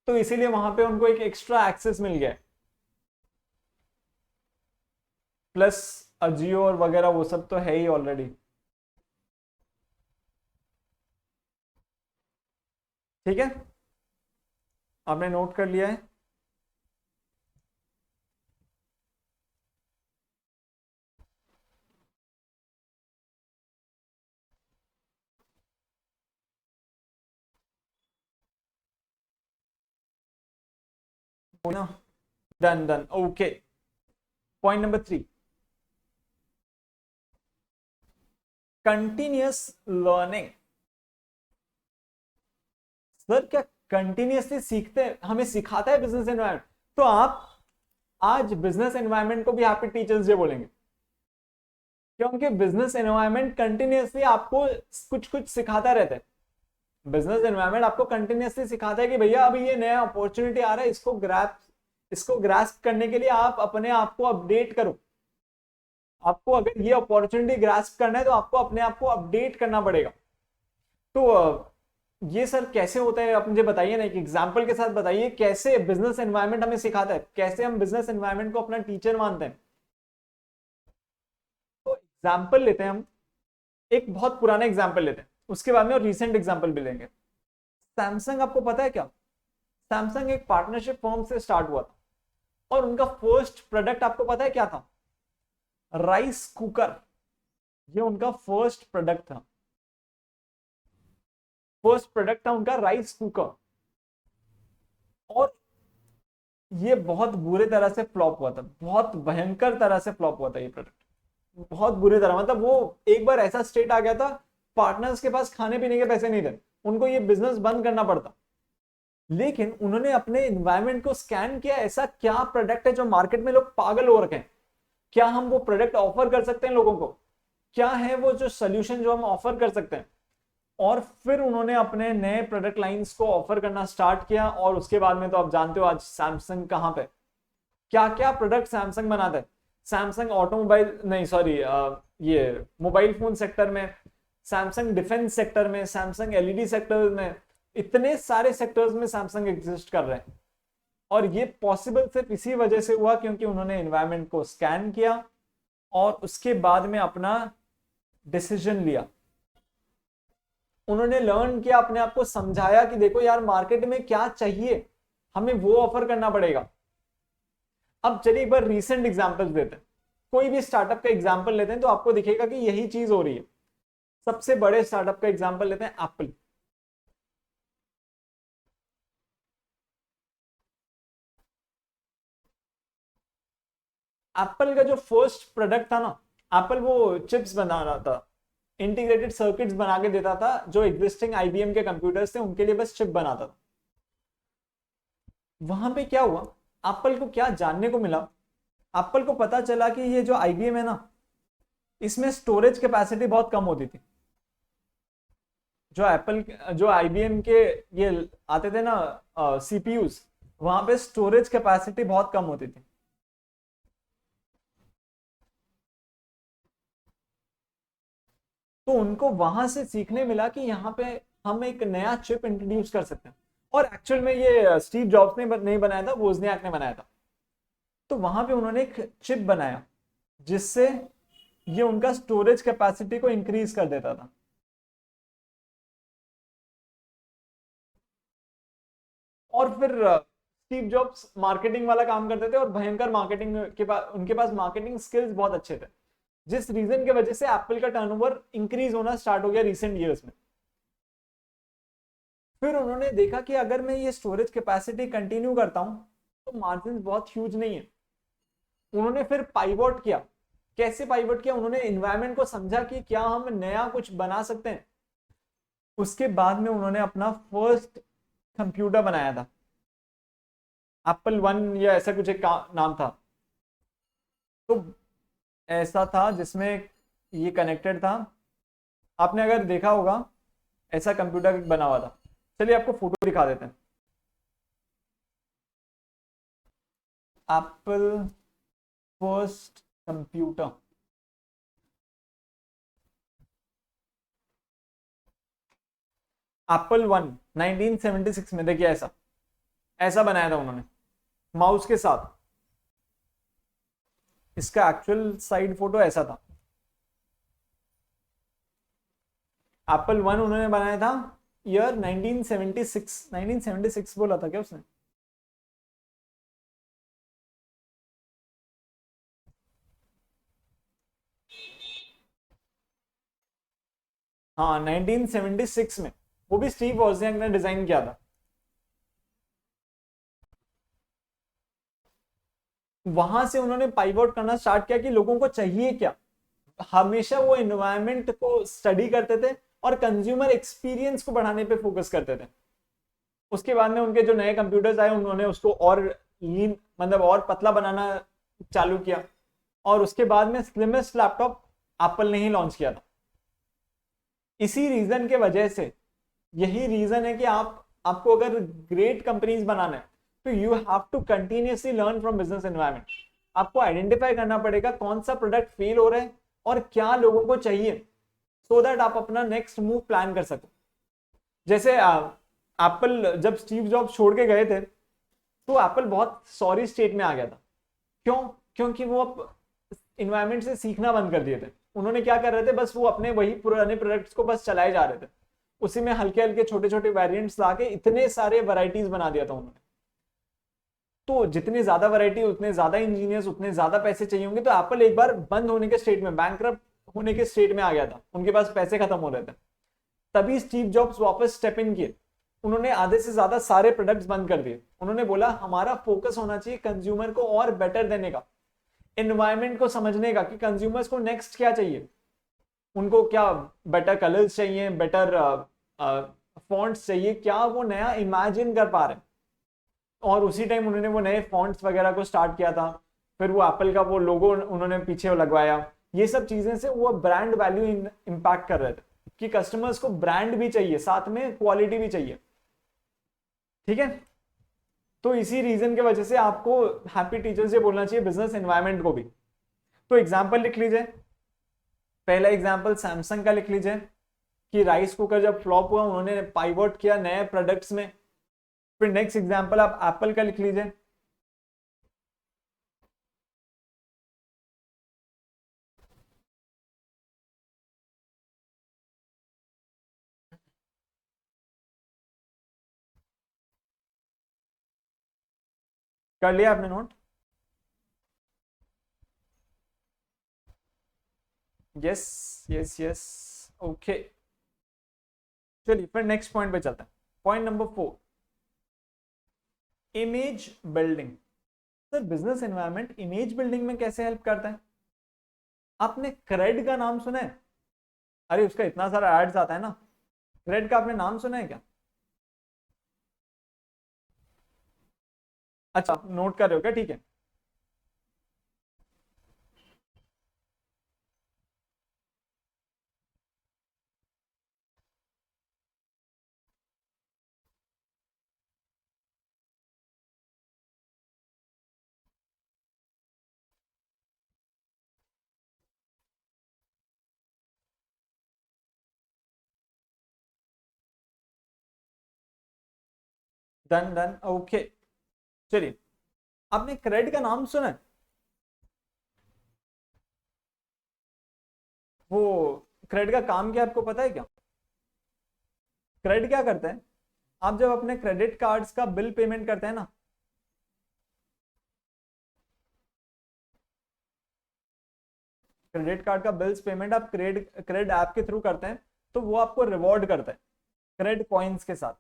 A: तो इसीलिए वहां पे उनको एक एक्स्ट्रा एक्सेस मिल गया, प्लस अजियो और वगैरह वो सब तो है ही ऑलरेडी। ठीक है, आपने नोट कर लिया है? ना, done done, okay. Point number 3, continuous learning. Sir क्या कंटिन्यूअसली सीखते हमें सिखाता है बिजनेस एनवायरनमेंट? तो आप आज बिजनेस एनवायरनमेंट को भी हैप्पी टीचर्स डे बोलेंगे, क्योंकि बिजनेस एनवायरनमेंट कंटिन्यूअसली आपको कुछ कुछ सिखाता रहता है। बिजनेस एनवायरनमेंट आपको कंटिन्यूअसली सिखाता है कि भैया अभी ये नया अपॉर्चुनिटी आ रहा है, इसको ग्रास्प करने के लिए आप अपने आप को अपडेट करो। आपको अगर ये अपॉर्चुनिटी ग्रास्प करना है तो आपको अपने आप को अपडेट करना पड़ेगा। तो ये सर कैसे होता है, आप मुझे बताइए ना, एक एग्जांपल के साथ बताइए कैसे बिजनेस एनवायरनमेंट हमें सिखाता है, कैसे हम बिजनेस एनवायरनमेंट को अपना टीचर मानते हैं। तो एग्जांपल लेते हैं हम, एक बहुत पुराना एग्जांपल लेते हैं, उसके बाद में और रीसेंट एग्जांपल भी लेंगे। सैमसंग, आपको पता है क्या, सैमसंग एक पार्टनरशिप फर्म से स्टार्ट हुआ था, और उनका फर्स्ट प्रोडक्ट आपको पता है क्या था? Rice cooker. ये उनका फर्स्ट प्रोडक्ट था, फर्स्ट प्रोडक्ट था उनका राइस कुकर। और ये बहुत बुरे तरह से फ्लॉप हुआ था, बहुत भयंकर तरह से फ्लॉप हुआ था ये प्रोडक्ट, बहुत बुरी तरह। मतलब वो एक बार ऐसा स्टेट आ गया था, पार्टनर्स के पास खाने पीने के पैसे नहीं थे, उनको ये बिजनेस बंद करना पड़ता। लेकिन उन्होंने अपने इन्वायरमेंट को स्कैन किया, ऐसा क्या प्रोडक्ट है जो मार्केट में लोग पागल हो रखे हैं, क्या हम वो प्रोडक्ट ऑफर कर सकते हैं लोगों को, क्या है वो जो सोल्यूशन जो हम ऑफर कर सकते हैं। और फिर उन्होंने अपने नए प्रोडक्ट लाइंस को ऑफर करना स्टार्ट किया, और उसके बाद में तो आप जानते हो आज सैमसंग कहां पे, क्या क्या प्रोडक्ट सैमसंग बनाता है। सैमसंग ऑटोमोबाइल नहीं, सॉरी, ये मोबाइल फोन सेक्टर में, सैमसंग डिफेंस सेक्टर में, सैमसंग एलईडी सेक्टर में, इतने सारे सेक्टर्स में सैमसंग एग्जिस्ट कर रहे हैं। और ये पॉसिबल सिर्फ इसी वजह से हुआ क्योंकि उन्होंने एनवायरनमेंट को स्कैन किया और उसके बाद में अपना डिसीजन लिया। उन्होंने लर्न किया, अपने आप को समझाया कि देखो यार मार्केट में क्या चाहिए, हमें वो ऑफर करना पड़ेगा। अब चलिए एक बार रीसेंट एग्जांपल्स देते हैं, कोई भी स्टार्टअप का एग्जांपल लेते हैं तो आपको दिखेगा कि यही चीज हो रही है। सबसे बड़े स्टार्टअप का एग्जांपल लेते हैं, एप्पल। एप्पल का जो फर्स्ट प्रोडक्ट था ना, एप्पल वो चिप्स बना रहा था, इंटीग्रेटेड सर्किट्स बना के देता था, जो एग्जिस्टिंग आईबीएम के कंप्यूटर्स थे उनके लिए बस चिप बनाता था। वहां पे क्या हुआ, एप्पल को क्या जानने को मिला, एप्पल को पता चला कि ये जो आईबीएम है ना, इसमें स्टोरेज कैपेसिटी बहुत कम होती थी। जो एप्पल, जो आईबीएम के ये आते थे ना सीपीयूज, वहां पे स्टोरेज कैपेसिटी बहुत कम होती थी। तो उनको वहां से सीखने मिला कि यहाँ पे हम एक नया चिप इंट्रोड्यूस कर सकते हैं। और एक्चुअल में ये स्टीव जॉब्स ने नहीं बनाया था, वोजनियाक ने बनाया था। तो वहां पे उन्होंने एक चिप बनाया जिससे ये उनका स्टोरेज कैपेसिटी को इंक्रीज कर देता था। और फिर स्टीव जॉब्स मार्केटिंग वाला काम करते थे और भयंकर मार्केटिंग के पास, उनके पास मार्केटिंग स्किल्स बहुत अच्छे थे, जिस रीजन के वजह से एप्पल का टर्नओवर इंक्रीज होना स्टार्ट हो गया रिसेंट ईयर्स में। फिर उन्होंने देखा कि अगर मैं ये स्टोरेज कैपेसिटी कंटिन्यू करता हूं तो मार्जिन बहुत ह्यूज नहीं है। उन्होंने फिर पाइवोट किया। कैसे पाइवोट किया, उन्होंने इन्वायरमेंट को समझा कि क्या हम नया कुछ बना सकते हैं। उसके बाद में उन्होंने अपना फर्स्ट कंप्यूटर बनाया था, एप्पल वन या ऐसा कुछ एक नाम था। तो ऐसा था जिसमें ये कनेक्टेड था, आपने अगर देखा होगा ऐसा कंप्यूटर बना हुआ था। चलिए आपको फोटो दिखा देते हैं। Apple first computer, Apple one 1976 में, देखिए ऐसा ऐसा बनाया था उन्होंने माउस के साथ। इसका एक्चुअल साइड फोटो ऐसा था। एप्पल वन उन्होंने बनाया था ईयर 1976, 1976 बोला था क्या उसने? हाँ 1976 में, वो भी स्टीव वॉजनियाक ने डिजाइन किया था। वहां से उन्होंने पाइवोट करना स्टार्ट किया कि लोगों को चाहिए क्या। हमेशा वो एनवायरनमेंट को स्टडी करते थे और कंज्यूमर एक्सपीरियंस को बढ़ाने पे फोकस करते थे। उसके बाद में उनके जो नए कंप्यूटर्स आए उन्होंने उसको और लीन, मतलब और पतला बनाना चालू किया। और उसके बाद में स्लिमेस्ट लैपटॉप एप्पल ने ही लॉन्च किया था। इसी रीजन के वजह से, यही रीजन है कि आपको अगर ग्रेट कंपनीज बनाना है तो you have to continuously learn from business environment. आपको आइडेंटिफाई करना पड़ेगा कौन सा प्रोडक्ट फेल हो रहा है और क्या लोगों को चाहिए, सो दैट आप अपना नेक्स्ट मूव प्लान कर सको। जैसे एप्पल जब स्टीव जॉब छोड़ के गए थे तो एप्पल बहुत सॉरी स्टेट में आ गया था। क्यों? क्योंकि वो अब इन्वायरमेंट से सीखना बंद कर दिए थे। उन्होंने क्या कर रहे थे, बस वो अपने वही पुराने प्रोडक्ट्स को बस चलाए जा रहे थे। उसी में हल्के हल्के छोटे छोटे वेरिएंट्स लाके इतने सारे वैरायटीज बना दिया था उन्होंने। तो जितनी ज्यादा वैरायटी, उतने ज्यादा इंजीनियर्स, उतने ज्यादा पैसे चाहिए होंगे। तो एप्पल एक बार बंद होने के स्टेट में, बैंकरप्ट होने के स्टेट में आ गया था, उनके पास पैसे खत्म हो रहे थे। तभी स्टीव जॉब्स वापस स्टेप इन किए। उन्होंने आधे से ज्यादा सारे प्रोडक्ट्स बंद कर दिए। उन्होंने बोला हमारा फोकस होना चाहिए कंज्यूमर को और बेटर देने का, एनवायरमेंट को समझने का कि कंज्यूमर्स को नेक्स्ट क्या चाहिए। उनको क्या बेटर कलर्स चाहिए, बेटर फॉन्ट्स चाहिए, क्या वो नया इमेजिन कर पा रहे हैं। और उसी टाइम उन्होंने वो नए फॉन्ट्स वगैरह को स्टार्ट किया था। फिर वो एप्पल का वो लोगो उन्होंने पीछे लगवाया। ये सब चीजें से वो ब्रांड वैल्यू इम्पैक्ट कर रहे थे कि कस्टमर्स को ब्रांड भी चाहिए, साथ में क्वालिटी भी चाहिए। ठीक है, तो इसी रीजन की वजह से आपको हैप्पी टीचर्स ये बोलना चाहिए बिजनेस एनवायरनमेंट को भी। तो एग्जाम्पल लिख लीजिए। पहला एग्जाम्पल सैमसंग का लिख लीजिए कि राइस कुकर जब फ्लॉप हुआ उन्होंने पाइवोट किया नए प्रोडक्ट्स में। फिर नेक्स्ट एग्जाम्पल आप एप्पल का लिख लीजिए। कर लिया आपने note? Yes yes yes, okay. चलिए फिर नेक्स्ट पॉइंट पे चलते हैं। Point number 4, image building. Sir business environment image building में कैसे हेल्प करता है? आपने क्रेड का नाम सुना है? अरे उसका इतना सारा एड्स आता है ना। क्रेड का आपने नाम सुना है क्या? अच्छा नोट कर रहे हो क्या? ठीक है। Done done, okay. चलिए, आपने क्रेड का नाम सुना है? वो क्रेड का काम क्या है, आपको पता है क्या? क्रेड क्या करते हैं, आप जब अपने क्रेडिट कार्ड्स का बिल पेमेंट करते हैं ना, क्रेडिट कार्ड का बिल्स पेमेंट आप क्रेड क्रेड ऐप के थ्रू करते हैं, तो वो आपको रिवॉर्ड करता है क्रेड कॉइन्स के साथ।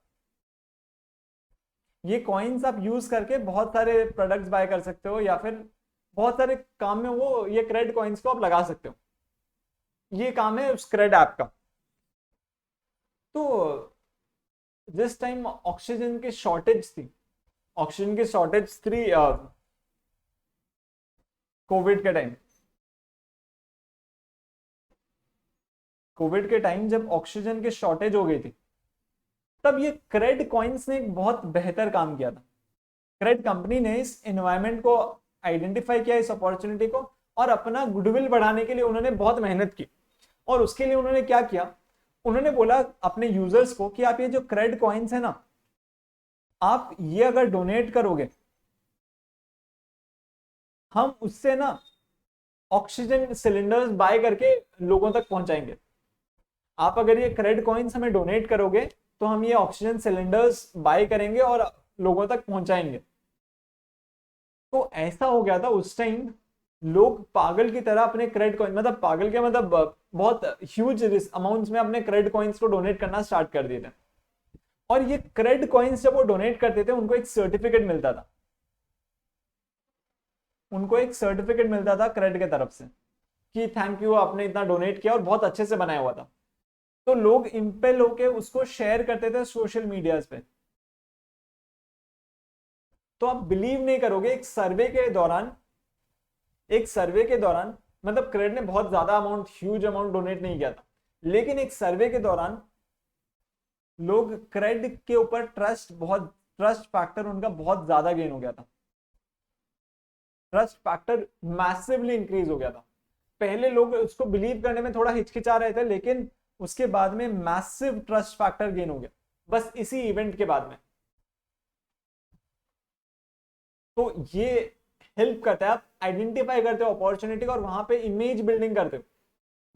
A: ये कॉइन्स आप यूज करके बहुत सारे प्रोडक्ट्स बाय कर सकते हो, या फिर बहुत सारे काम में वो ये क्रेड कॉइन्स को आप लगा सकते हो। ये काम है उस क्रेड ऐप का। तो जिस टाइम ऑक्सीजन की शॉर्टेज थी, ऑक्सीजन की शॉर्टेज थी कोविड के टाइम, कोविड के टाइम जब ऑक्सीजन की शॉर्टेज हो गई थी, तब ये क्रेड कॉइन्स ने एक बहुत बेहतर काम किया था। क्रेड कंपनी ने इस एनवायरमेंट को आइडेंटिफाई किया, इस अपॉर्चुनिटी को, और अपना गुडविल बढ़ाने के लिए उन्होंने बहुत मेहनत की। और उसके लिए उन्होंने क्या किया, उन्होंने बोला अपने यूजर्स को कि आप ये जो क्रेड कॉइन्स है ना, आप ये अगर डोनेट करोगे, हम उससे ना ऑक्सीजन सिलेंडर्स बाय करके लोगों तक पहुंचाएंगे। आप अगर ये क्रेड कॉइन्स हमें डोनेट करोगे तो हम ये ऑक्सीजन सिलेंडर्स बाय करेंगे और लोगों तक पहुंचाएंगे। तो ऐसा हो गया था उस टाइम, लोग पागल की तरह अपने क्रेडिट कॉइन, मतलब पागल के मतलब बहुत ह्यूज अमाउंट्स में अपने क्रेडिट कॉइन्स को डोनेट करना स्टार्ट कर दिए थे। और ये क्रेडिट कॉइन्स जब वो डोनेट करते थे, उनको एक सर्टिफिकेट मिलता था, उनको एक सर्टिफिकेट मिलता था क्रेडिट की तरफ से कि थैंक यू, आपने इतना डोनेट किया और बहुत अच्छे से बनाया हुआ था। तो लोग इंपेल होके उसको शेयर करते थे सोशल मीडियाज पे। तो आप बिलीव नहीं करोगे, एक सर्वे के दौरान, एक सर्वे के दौरान, मतलब क्रेडिट ने बहुत ज्यादा अमाउंट, ह्यूज अमाउंट डोनेट नहीं किया था, लेकिन एक सर्वे के दौरान लोग क्रेडिट के ऊपर ट्रस्ट फैक्टर उनका बहुत ज्यादा गेन हो गया था। ट्रस्ट फैक्टर मैसिवली इंक्रीज हो गया था। पहले लोग उसको बिलीव करने में थोड़ा हिचकिचा रहे थे, लेकिन उसके बाद में मैसिव ट्रस्ट फैक्टर गेन हो गया, बस इसी इवेंट के बाद में। तो ये हेल्प करता है, आप आइडेंटिफाई करते हो अपॉर्चुनिटी और वहां पे इमेज बिल्डिंग करते हो।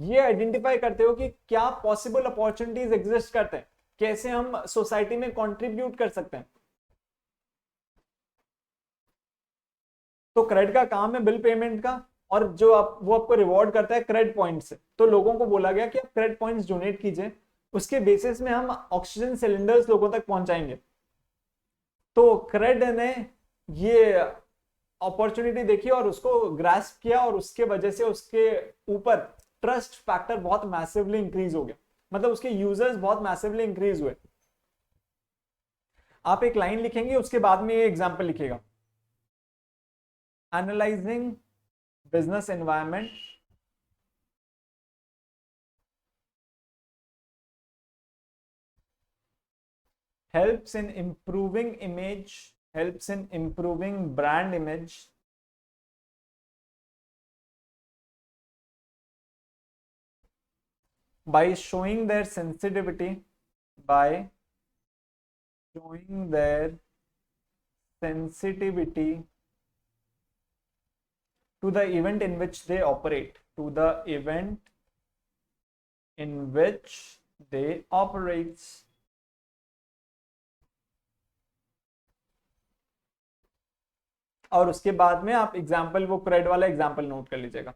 A: ये आइडेंटिफाई करते हो कि क्या पॉसिबल अपॉर्चुनिटीज एग्जिस्ट करते हैं, कैसे हम सोसाइटी में कंट्रीब्यूट कर सकते हैं। तो क्रेडिट का काम है बिल पेमेंट का, और जो आप वो आपको रिवॉर्ड करता है क्रेडिट पॉइंट से। तो लोगों को बोला गया कि आप क्रेडिट पॉइंट्स डोनेट कीजिए, उसके बेसिस में हम ऑक्सीजन सिलेंडर्स लोगों तक पहुंचाएंगे। तो क्रेडिट ने ये अपॉर्चुनिटी देखी और उसको ग्रास्प किया, और उसके वजह से उसके ऊपर ट्रस्ट फैक्टर बहुत मैसिवली इंक्रीज हो गया, मतलब उसके यूजर्स बहुत मैसिवली इंक्रीज हुए। आप एक लाइन लिखेंगे, उसके बाद में ये एग्जांपल लिखेगा, analysing business environment helps in improving image, helps in improving brand image by showing their sensitivity, by showing their sensitivity to the event in which they operate, to the event in which they operates. और उसके बाद में आप example, वो crate वाला example note कर लीजिएगा।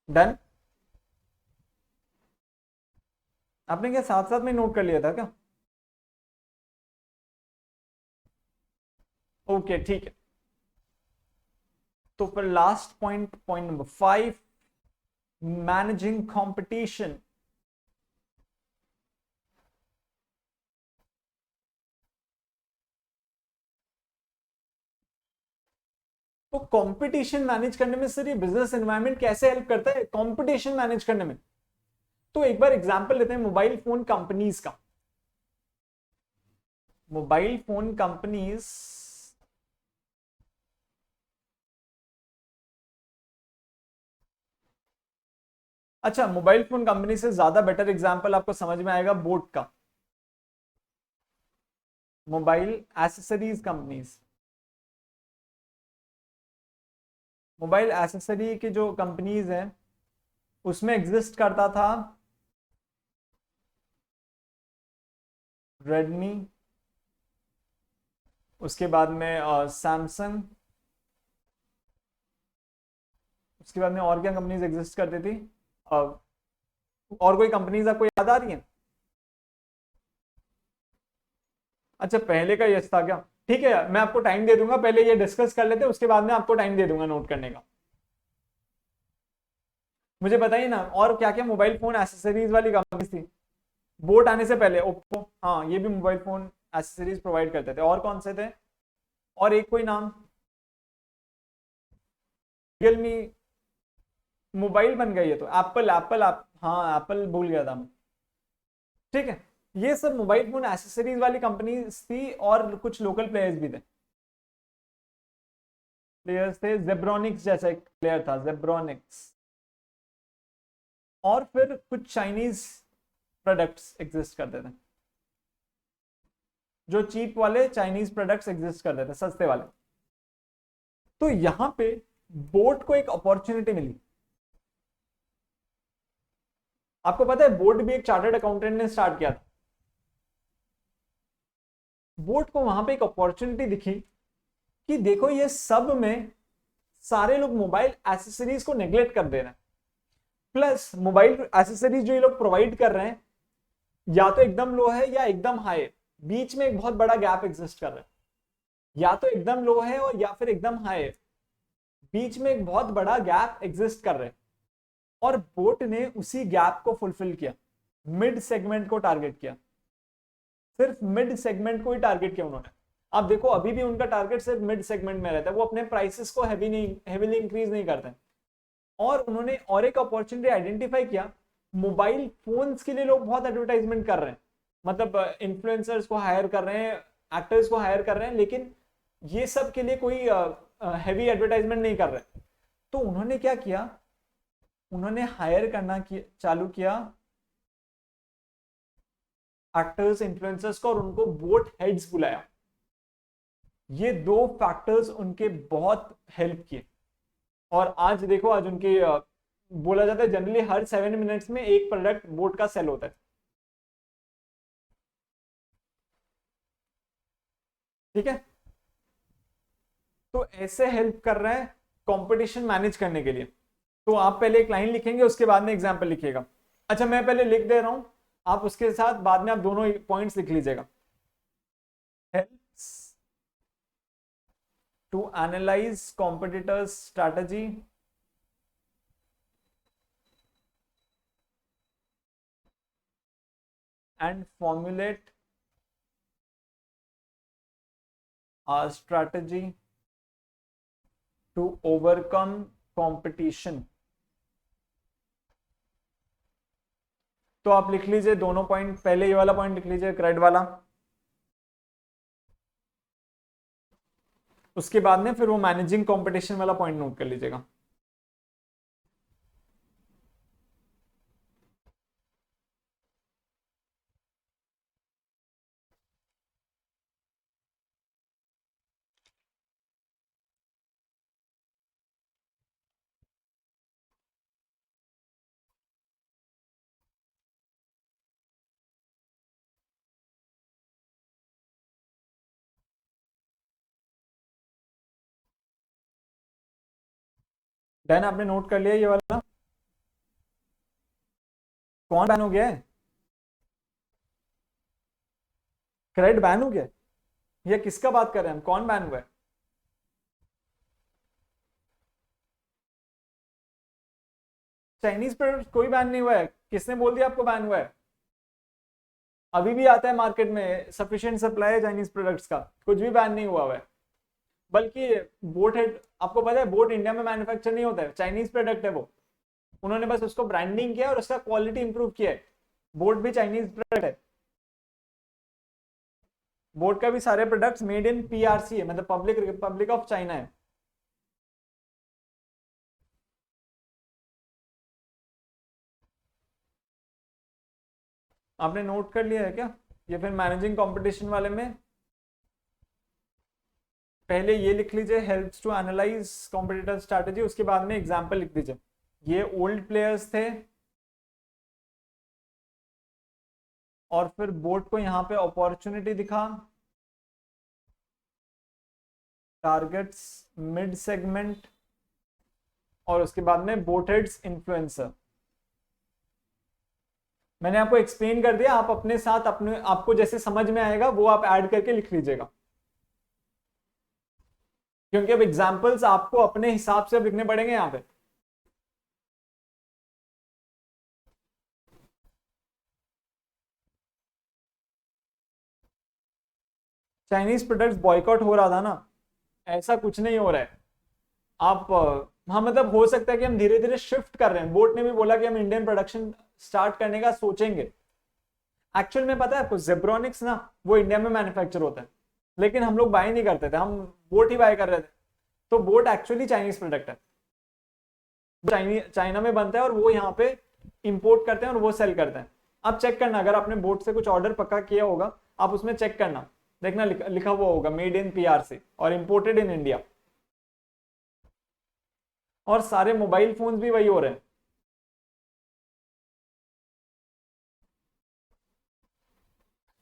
A: Done? आपने क्या साथ साथ में नोट कर लिया था क्या? ओके ठीक है। तो फिर last point, point number 5, managing competition. तो कंपटीशन मैनेज करने में सर ये बिजनेस एनवायरनमेंट कैसे हेल्प करता है कंपटीशन मैनेज करने में? तो एक बार एग्जांपल लेते हैं मोबाइल फोन कंपनीज का। मोबाइल फोन कंपनीज, अच्छा मोबाइल फोन कंपनी से ज्यादा बेटर एग्जांपल आपको समझ में आएगा बोट का, mobile accessories companies. Mobile accessory की जो कंपनीज हैं उसमें एग्जिस्ट करता था रेडमी, उसके बाद में सैमसंग, उसके बाद में और क्या कंपनीज एग्जिस्ट करती थी? और कोई कंपनीज आपको याद आ रही हैं? अच्छा पहले का यस था क्या? ठीक है, मैं आपको टाइम दे दूंगा, पहले ये डिस्कस कर लेते हैं, उसके बाद में आपको टाइम दे दूंगा नोट करने का। मुझे बताइए ना, और क्या क्या मोबाइल फोन एसेसरीज वाली कंपनी थी बोट आने से पहले? ओप्पो, हाँ ये भी मोबाइल फोन एसेसरीज प्रोवाइड करते थे। और कौन से थे? और एक कोई नाम, रियलमी, मोबाइल बन गई है तो एप्पल, हाँ एप्पल भूल गया था मैं। ठीक है, ये सब मोबाइल फोन एसेसरीज वाली कंपनीज थी, और कुछ लोकल प्लेयर्स भी थे। प्लेयर्स थे, जेब्रॉनिक्स जैसा एक प्लेयर था, जेब्रॉनिक्स। और फिर कुछ चाइनीज प्रोडक्ट्स एग्जिस्ट करते थे, जो चीप वाले चाइनीज प्रोडक्ट्स एग्जिस्ट करते थे, सस्ते वाले। तो यहां पे बोट को एक अपॉर्चुनिटी मिली। आपको पता है बोट भी एक चार्टर्ड अकाउंटेंट ने स्टार्ट किया था। बोट को वहां पे एक अपॉर्चुनिटी दिखी कि देखो ये सब में सारे लोग मोबाइल एसेसरीज को नेग्लेक्ट कर दे रहे हैं, प्लस मोबाइल एसेसरीज जो ये लोग प्रोवाइड कर रहे हैं या तो एकदम लो है या एकदम हाई है, बीच में एक बहुत बड़ा गैप एग्जिस्ट कर रहा है। या तो एकदम लो है और या फिर एकदम हाई है, बीच में एक बहुत बड़ा गैप एग्जिस्ट कर रहे हैं। और बोट ने उसी गैप को फुलफिल किया, मिड सेगमेंट को टारगेट किया, सिर्फ मिड सेगमेंट को ही टारगेट किया उन्होंने। आप देखो अभी भी उनका टारगेट सिर्फ मिड सेगमेंट में रहता है, वो अपने प्राइसेस को हेवीली इंक्रीज नहीं करते। और उन्होंने और एक अपॉर्चुनिटी आइडेंटिफाई किया, मोबाइल फोन्स के लिए लोग बहुत एडवर्टाइजमेंट कर रहे हैं, मतलब इन्फ्लुएंसर्स को हायर कर रहे हैं, एक्टर्स को हायर कर रहे हैं, लेकिन ये सब के लिए कोई हैवी एडवर्टाइजमेंट नहीं कर रहे। तो उन्होंने क्या किया, उन्होंने हायर करना चालू किया एक्टर्स, इन्फ्लुएंसर्स को, और उनको बोट हेड्स बुलाया। ये दो फैक्टर्स उनके बहुत हेल्प किए। और आज देखो, आज उनके बोला जाता है जनरली हर 7 मिनट्स में एक प्रोडक्ट बोट का सेल होता है। ठीक है, तो ऐसे हेल्प कर रहा है कंपटीशन मैनेज करने के लिए। तो आप पहले एक लाइन लिखेंगे, उसके बाद में एग्जाम्पल लिखिएगा। अच्छा मैं पहले लिख दे रहा हूं, आप उसके साथ बाद में आप दोनों पॉइंट्स लिख लीजिएगा। Helps to analyse competitors strategy and formulate a strategy to overcome competition। तो आप लिख लीजिए दोनों पॉइंट, पहले ये वाला पॉइंट लिख लीजिए क्रेड वाला, उसके बाद में फिर वो मैनेजिंग कंपटीशन वाला पॉइंट नोट कर लीजिएगा। डन, आपने नोट कर लिया ये वाला? कौन बैन हो गया है? क्रेड बैन हो गया? ये किसका बात कर रहे हैं हम, कौन बैन हुआ है? चाइनीज प्रोडक्ट कोई बैन नहीं हुआ है। किसने बोल दिया आपको बैन हुआ है? अभी भी आता है मार्केट में, सफिशिएंट सप्लाई है चाइनीज प्रोडक्ट्स का, कुछ भी बैन नहीं हुआ है। बल्कि बोट हेड, आपको पता है बोट इंडिया में मैन्युफैक्चर नहीं होता है, चाइनीज प्रोडक्ट है वो। उन्होंने बस उसको ब्रांडिंग किया और उसका क्वालिटी इंप्रूव किया है। बोट भी चाइनीज प्रोडक्ट है। बोट का भी सारे प्रोडक्ट्स मेड इन पीआरसी है, मतलब पब्लिक रिपब्लिक ऑफ चाइना है। आपने नोट कर लिया है क्या? ये फिर मैनेजिंग कंपटीशन वाले में पहले ये लिख लीजिए, helps to analyse competitor strategy, उसके बाद में एग्जांपल लिख दीजिए। ये ओल्ड प्लेयर्स थे, और फिर बोट को यहां पे अपॉर्चुनिटी दिखा, टारगेट्स मिड सेगमेंट, और उसके बाद में बोटेड्स इन्फ्लुएंसर। मैंने आपको एक्सप्लेन कर दिया, आप अपने साथ अपने आपको जैसे समझ में आएगा वो आप ऐड करके लिख लीजिएगा, क्योंकि अब एग्जांपल्स आपको अपने हिसाब से लिखने पड़ेंगे यहाँ पे। चाइनीज प्रोडक्ट्स बॉयकॉट हो रहा था ना, ऐसा कुछ नहीं हो रहा है। आप हाँ मतलब हो सकता है कि हम धीरे धीरे शिफ्ट कर रहे हैं। बोट ने भी बोला कि हम इंडियन प्रोडक्शन स्टार्ट करने का सोचेंगे। एक्चुअल में पता है आपको, जेब्रॉनिक्स ना वो इंडिया में मैन्युफैक्चर होता है, लेकिन हम लोग बाय नहीं करते थे, हम बोट ही बाय कर रहे थे। तो बोट एक्चुअली चाइनीज प्रोडक्ट है, चाइना में बनता है और वो यहाँ पे इंपोर्ट करते हैं और वो सेल करते हैं। आप चेक करना, अगर आपने बोट से कुछ ऑर्डर पक्का किया होगा, आप उसमें चेक करना, देखना लिखा हुआ होगा मेड इन पीआरसी और इंपोर्टेड इन इंडिया। और सारे मोबाइल फोन्स भी वही हो रहे हैं।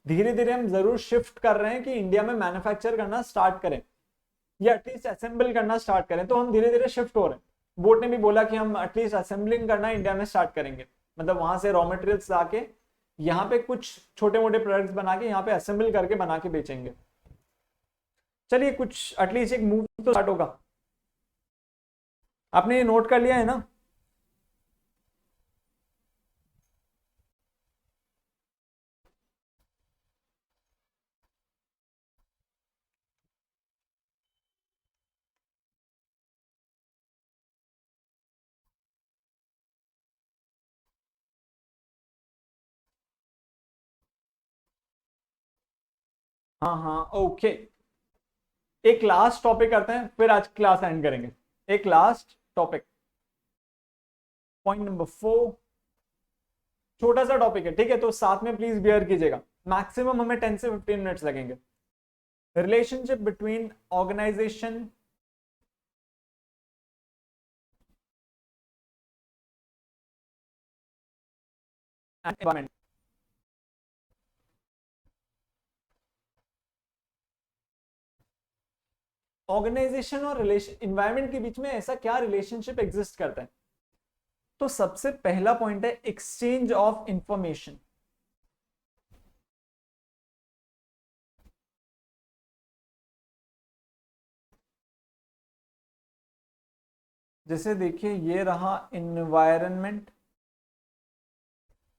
A: धीरे धीरे हम जरूर शिफ्ट कर रहे हैं कि इंडिया में मैन्युफैक्चर करना स्टार्ट करें, या एटलीस्ट असेंबल करना स्टार्ट करें। तो हम धीरे धीरे शिफ्ट हो रहे हैं। बोर्ड ने भी बोला कि हम एटलीस्ट असेंबलिंग करना इंडिया में स्टार्ट करेंगे, मतलब वहां से रॉ मटेरियल्स लाके यहाँ पे कुछ छोटे मोटे प्रोडक्ट्स बना के यहाँ पे असेंबल करके बना के बेचेंगे। चलिए कुछ एटलीस्ट एक मूव तो स्टार्ट होगा। आपने ये नोट कर लिया है ना? हाँ हाँ ओके। एक लास्ट टॉपिक करते हैं, फिर आज क्लास एंड करेंगे। एक लास्ट टॉपिक, पॉइंट नंबर 4, छोटा सा टॉपिक है, ठीक है? तो साथ में प्लीज बियर कीजिएगा। मैक्सिमम हमें 10 से 15 मिनट्स लगेंगे। Relationship between organisation and environment. Organisation और रिलेशन इन्वायरमेंट के बीच में ऐसा क्या रिलेशनशिप एग्जिस्ट करता है? तो सबसे पहला पॉइंट है एक्सचेंज ऑफ इंफॉर्मेशन। जैसे देखिए ये रहा इन्वायरमेंट,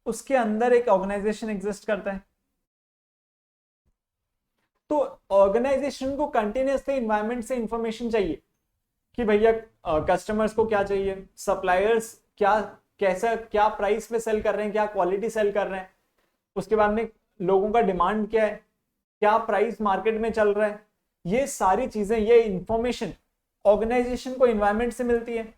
A: उसके अंदर एक ऑर्गेनाइजेशन एग्जिस्ट करता है। तो ऑर्गेनाइजेशन को कंटिन्यूसली इन्वायरमेंट से इंफॉर्मेशन चाहिए कि भैया कस्टमर्स को क्या चाहिए, सप्लायर्स क्या कैसा क्या प्राइस पे सेल कर रहे हैं, क्या क्वालिटी सेल कर रहे हैं, उसके बाद में लोगों का डिमांड क्या है, क्या प्राइस मार्केट में चल रहा है। ये सारी चीजें, ये इंफॉर्मेशन ऑर्गेनाइजेशन को इन्वायरमेंट से मिलती है।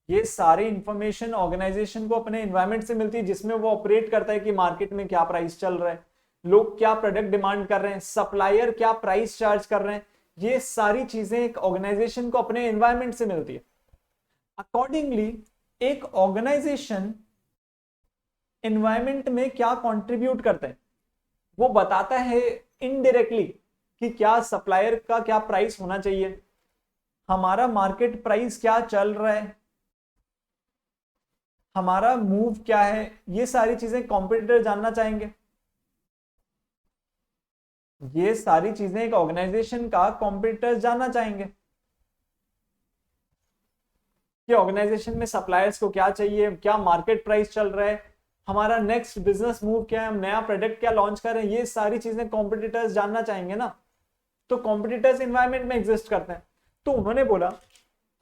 A: ये सारी इंफॉर्मेशन ऑर्गेनाइजेशन को अपने इन्वायरमेंट से मिलती है, जिसमें वो ऑपरेट करता है कि मार्केट में क्या प्राइस चल रहा है, लोग क्या प्रोडक्ट डिमांड कर रहे हैं, सप्लायर क्या प्राइस चार्ज कर रहे हैं। ये सारी चीजें एक ऑर्गेनाइजेशन को अपने एनवायरमेंट से मिलती है। अकॉर्डिंगली एक ऑर्गेनाइजेशन एनवायरमेंट में क्या कंट्रीब्यूट करते हैं वो बताता है इनडायरेक्टली, कि क्या सप्लायर का क्या प्राइस होना चाहिए, हमारा मार्केट प्राइस क्या चल रहा है, हमारा मूव क्या है। ये सारी चीजें कॉम्पिटिटर जानना चाहेंगे। ये सारी चीजें एक ऑर्गेनाइजेशन का कॉम्पिटिटर्स जानना चाहेंगे कि ऑर्गेनाइजेशन में सप्लायर्स को क्या चाहिए, क्या मार्केट प्राइस चल रहा है, हमारा नेक्स्ट बिजनेस मूव क्या है, हम नया प्रोडक्ट क्या लॉन्च कर रहे हैं। ये सारी चीजें कॉम्पिटिटर्स जानना चाहेंगे ना। तो कॉम्पिटिटर्स इन्वायरमेंट में एग्जिस्ट करते हैं। तो उन्होंने बोला,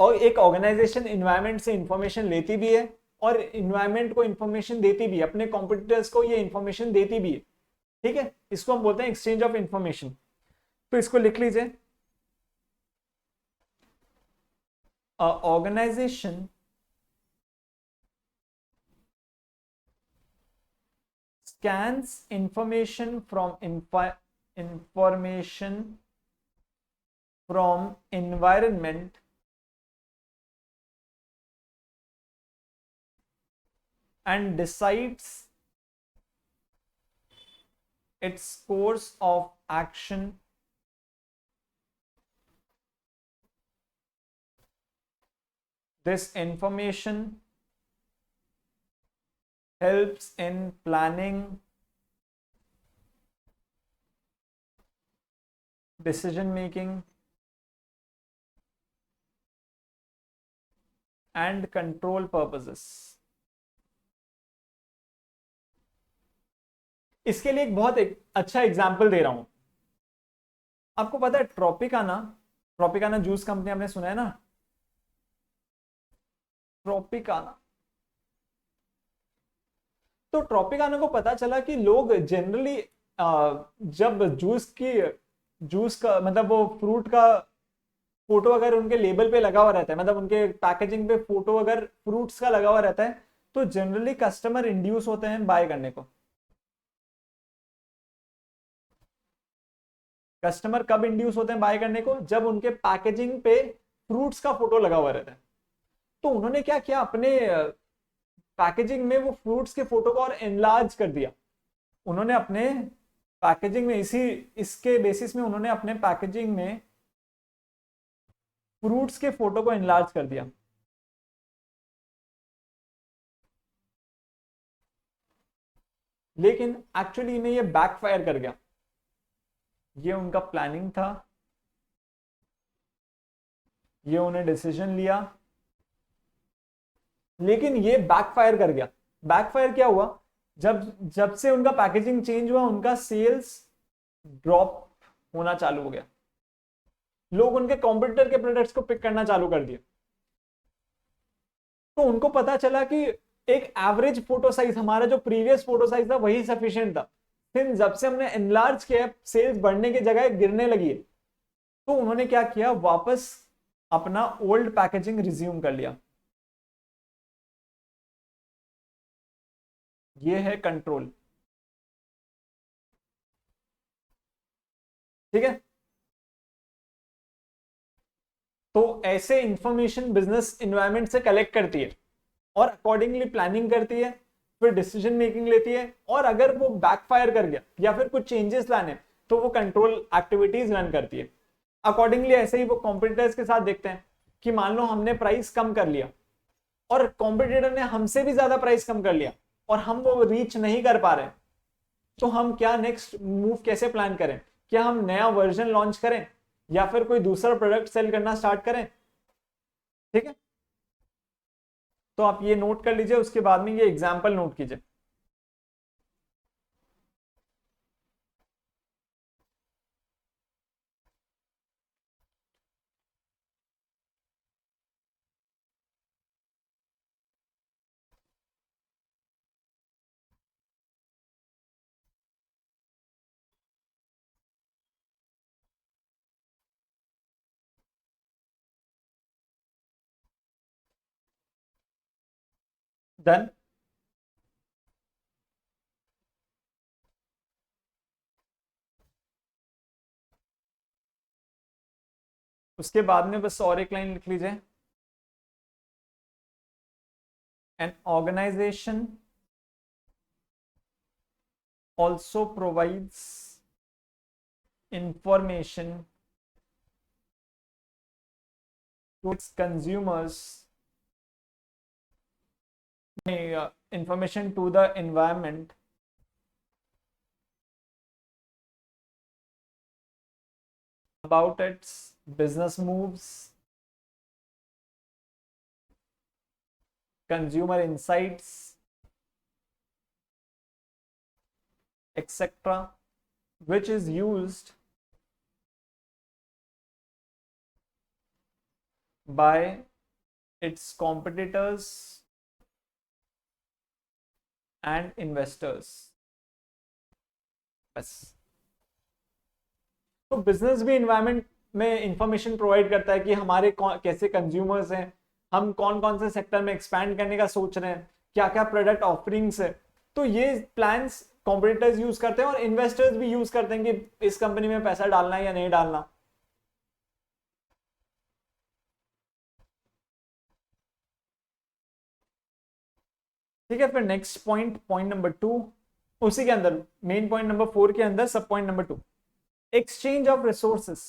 A: और एक ऑर्गेनाइजेशन इन्वायरमेंट से इंफॉर्मेशन लेती भी है और इन्वायरमेंट को इंफॉर्मेशन देती भी है, अपने कॉम्पिटिटर्स को ये इंफॉर्मेशन देती भी है, ठीक है? इसको हम बोलते हैं एक्सचेंज ऑफ इंफॉर्मेशन। तो इसको लिख लीजिए, organisation scans information from information from environment and decides its course of action this information helps in planning, decision making and control purposes। इसके लिए एक बहुत अच्छा एग्जाम्पल दे रहा हूं। आपको पता है ट्रॉपिकाना, ट्रॉपिकाना जूस कंपनी आपने सुना है ना, ट्रॉपिकाना। तो ट्रॉपिकाना को पता चला कि लोग जनरली जब जूस का मतलब वो फ्रूट का फोटो अगर उनके लेबल पे लगा हुआ रहता है, मतलब उनके पैकेजिंग पे फोटो अगर फ्रूट्स का लगा हुआ रहता है, तो जनरली कस्टमर इंड्यूस होते हैं बाय करने को। कस्टमर कब इंड्यूस होते हैं बाय करने को, जब उनके पैकेजिंग पे फ्रूट्स का फोटो लगा हुआ रहता है। तो उन्होंने क्या किया, अपने पैकेजिंग में वो फ्रूट्स के फोटो को और एनलार्ज कर दिया। उन्होंने अपने पैकेजिंग में इसके बेसिस में उन्होंने अपने पैकेजिंग में फ्रूट्स के फोटो को एनलार्ज कर दिया। लेकिन एक्चुअली में ये बैकफायर कर गया। ये उनका प्लानिंग था, ये उन्हें डिसीजन लिया, लेकिन ये बैकफायर कर गया। बैकफायर क्या हुआ, जब जब से उनका पैकेजिंग चेंज हुआ, उनका सेल्स ड्रॉप होना चालू हो गया। लोग उनके कॉम्पिटिटर के प्रोडक्ट्स को पिक करना चालू कर दिए। तो उनको पता चला कि एक एवरेज फोटो साइज, हमारा जो प्रीवियस फोटो साइज था वही सफिशिएंट था। फिर जब से हमने एनलार्ज किया, सेल्स बढ़ने की जगह गिरने लगी है। तो उन्होंने क्या किया, वापस अपना ओल्ड पैकेजिंग रिज्यूम कर लिया। ये है कंट्रोल। ठीक है, तो ऐसे इंफॉर्मेशन बिजनेस इन्वायरमेंट से कलेक्ट करती है और अकॉर्डिंगली प्लानिंग करती है, फिर डिसीजन मेकिंग लेती है। और अगर वो बैकफायर कर गया या फिर कुछ चेंजेस लाने, तो वो कंट्रोल एक्टिविटीज रन करती है अकॉर्डिंगली। ऐसे ही वो कॉम्पिटिटर्स के साथ देखते हैं कि मान लो हमने प्राइस कम कर लिया और कॉम्पिटिटर ने हमसे भी ज्यादा प्राइस कम कर लिया और हम वो रीच नहीं कर पा रहे, तो हम क्या नेक्स्ट मूव कैसे प्लान करें। क्या हम नया वर्जन लॉन्च करें या फिर कोई दूसरा प्रोडक्ट सेल करना स्टार्ट करें। ठीक है, तो आप ये नोट कर लीजिए, उसके बाद में ये एग्जाम्पल नोट कीजिए। डन। उसके बाद में बस और एक लाइन लिख लीजिए, an organisation also provides information to its consumers, information to the environment about its business moves, consumer insights, etc., which is used by its competitors and investors। बस। तो बिजनेस भी इन्वायरमेंट में इंफॉर्मेशन प्रोवाइड करता है कि हमारे कैसे consumers हैं, हम कौन कौन से सेक्टर में एक्सपैंड करने का सोच रहे हैं, क्या क्या प्रोडक्ट ऑफरिंग्स है। तो ये प्लान्स कॉम्पिटिटर्स यूज करते हैं और इन्वेस्टर्स भी यूज करते हैं कि इस कंपनी में पैसा डालना है या नहीं डालना। ठीक है, फिर नेक्स्ट पॉइंट, पॉइंट नंबर 2, उसी के अंदर मेन पॉइंट नंबर 4 के अंदर सब point number 2, exchange of resources.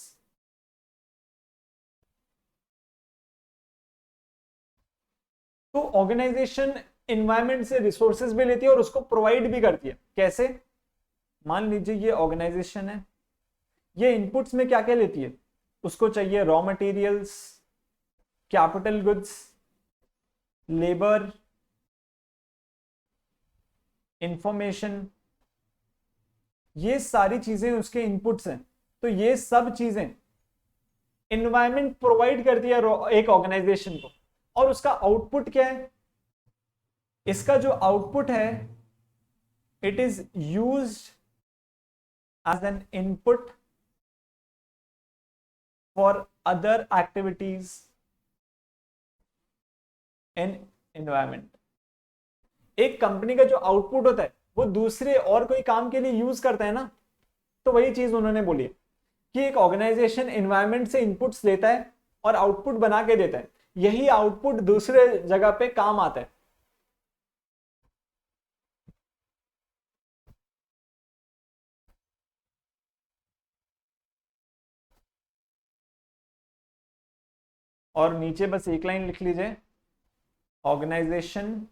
A: तो ऑर्गेनाइजेशन इन्वायरमेंट से रिसोर्सेज भी लेती है और उसको प्रोवाइड भी करती है। कैसे, मान लीजिए ये ऑर्गेनाइजेशन है, ये इनपुट्स में क्या क्या लेती है, उसको चाहिए raw materials, capital goods, labour, information, ये सारी चीजें उसके इनपुट्स हैं। तो ये सब चीजें एनवायरमेंट प्रोवाइड करती है एक ऑर्गेनाइजेशन को, और उसका आउटपुट क्या है? इसका जो आउटपुट है, it is used as an input for other activities in environment. एक कंपनी का जो आउटपुट होता है वो दूसरे और कोई काम के लिए यूज करता है ना, तो वही चीज उन्होंने बोली है कि एक ऑर्गेनाइजेशन एनवायरनमेंट से इनपुट्स लेता है और आउटपुट बना के देता है, यही आउटपुट दूसरे जगह पे काम आता है। और नीचे बस एक लाइन लिख लीजिए, organisation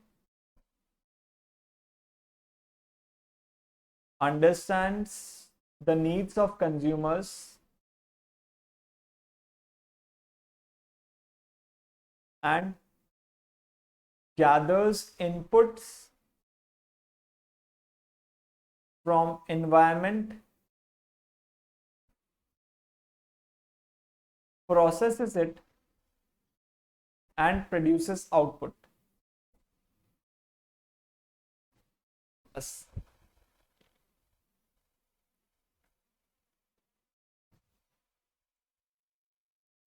A: understands the needs of consumers and gathers inputs from environment, processes it and produces output. बस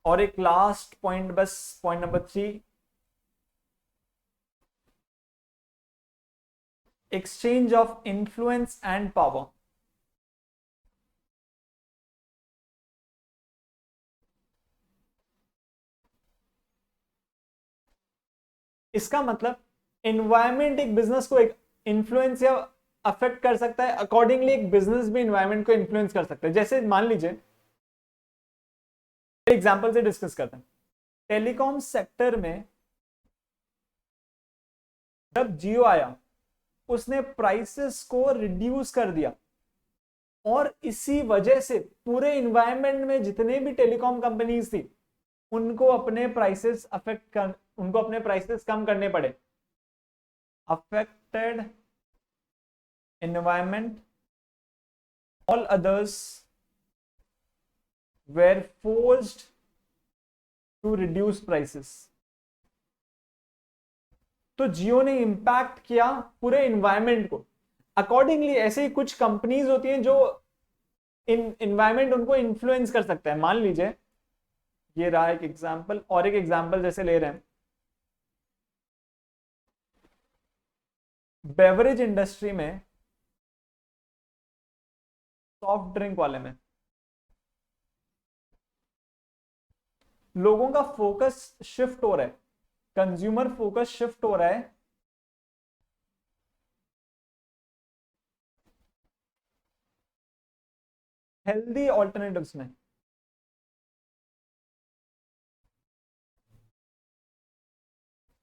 A: और एक लास्ट पॉइंट, बस point number 3, exchange of influence and power। इसका मतलब एनवायरमेंट एक बिजनेस को एक इन्फ्लुएंस या अफेक्ट कर सकता है, अकॉर्डिंगली एक बिजनेस भी एनवायरमेंट को इन्फ्लुएंस कर सकता है। जैसे मान लीजिए, एग्जांपल से डिस्कस करते हैं, टेलीकॉम सेक्टर में जब जियो आया उसने प्राइसेस को रिड्यूस कर दिया, और इसी वजह से पूरे इन्वायरमेंट में जितने भी टेलीकॉम कंपनीज थी उनको अपने प्राइसेस उनको अपने प्राइसेस कम करने पड़े। Affected environment, all others were forced to reduce prices. तो जियो ने इंपैक्ट किया पूरे इन्वायरमेंट को। अकॉर्डिंगली ऐसे ही कुछ कंपनीज होती हैं जो इन्वायरमेंट उनको इन्फ्लुएंस कर सकता है। मान लीजिए ये रहा एक एग्जांपल, और एक एग्जांपल जैसे ले रहे हैं बेवरेज इंडस्ट्री में, सॉफ्ट ड्रिंक वाले में लोगों का फोकस शिफ्ट हो रहा है, कंज्यूमर फोकस शिफ्ट हो रहा है हेल्दी ऑल्टरनेटिव्स में।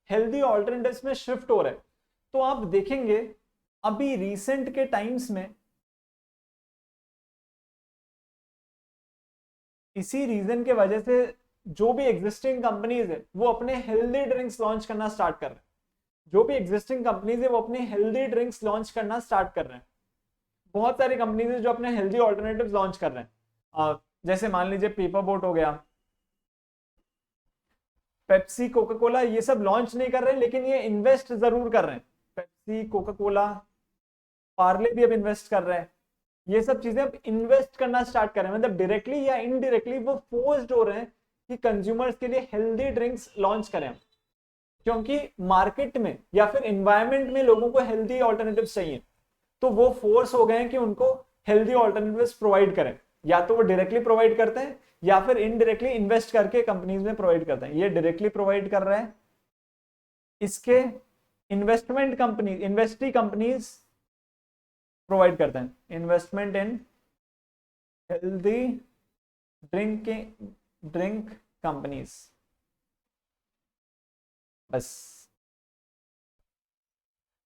A: हेल्दी ऑल्टरनेटिव्स में शिफ्ट हो रहा है। तो आप देखेंगे अभी रिसेंट के टाइम्स में इसी रीजन के वजह से जो भी एग्जिस्टिंग कंपनीज है वो अपने हेल्दी ड्रिंक्स लॉन्च करना स्टार्ट कर रहे हैं। जो भी एग्जिस्टिंग कंपनीज है वो अपने हेल्दी ड्रिंक्स लॉन्च करना स्टार्ट कर रहे हैं। बहुत सारी कंपनीज है जो अपने हेल्दी ऑल्टरनेटिव्स लॉन्च कर रहे हैं। जैसे मान लीजिए पेपर बोट हो गया, पेप्सी, कोका कोला, ये सब लॉन्च नहीं कर रहे हैं लेकिन ये इन्वेस्ट जरूर कर रहे हैं। पेप्सी, कोका कोला, पार्ले भी अब इन्वेस्ट कर रहे हैं। ये सब चीजें अब इन्वेस्ट करना स्टार्ट कर रहे हैं, मतलब डायरेक्टली या इनडायरेक्टली वो फोर्स्ड हो रहे हैं कि कंज्यूमर्स के लिए हेल्दी ड्रिंक्स लॉन्च करें, क्योंकि मार्केट में या फिर एनवायरनमेंट में लोगों को हेल्दी ऑल्टरनेटिव्स चाहिए। तो वो फोर्स हो गए हैं कि उनको हेल्दी ऑल्टरनेटिव्स प्रोवाइड करें, या तो वो डायरेक्टली प्रोवाइड करते हैं या फिर इनडायरेक्टली इन्वेस्ट करके कंपनीज में प्रोवाइड करते हैं। ये डायरेक्टली प्रोवाइड कर रहा है, इसके investment company, investee companies provide करते हैं, इन्वेस्टमेंट इन हेल्दी ड्रिंक कंपनीज। बस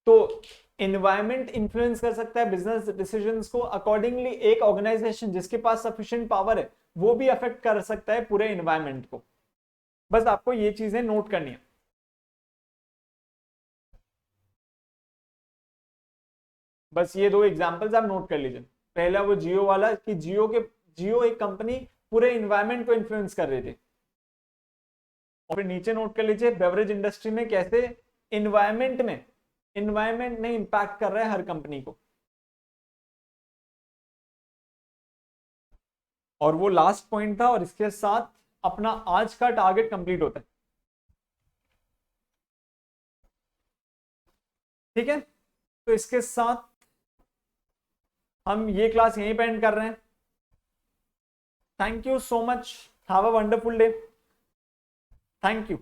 A: तो एनवायरमेंट इंफ्लुएंस कर सकता है बिजनेस डिसीजंस को, अकॉर्डिंगली एक ऑर्गेनाइजेशन जिसके पास सफिशिएंट पावर है वो भी अफेक्ट कर सकता है पूरे एनवायरमेंट को। बस आपको ये चीजें नोट करनी है। बस ये दो एग्जांपल्स आप नोट कर लीजिए। पहला वो जियो वाला कि जियो एक कंपनी पूरे इन्वायरमेंट को इन्फ्लुएंस कर रही थी। और फिर नीचे नोट कर लीजिए बेवरेज इंडस्ट्री में कैसे इन्वायरमेंट ने इंपैक्ट कर रहा है हर कंपनी को। और वो लास्ट पॉइंट था और इसके साथ अपना आज का टारगेट कंप्लीट होता है। ठीक है, तो इसके साथ हम ये क्लास यहीं पे एंड कर रहे हैं। Thank you so much, have a wonderful day, thank you.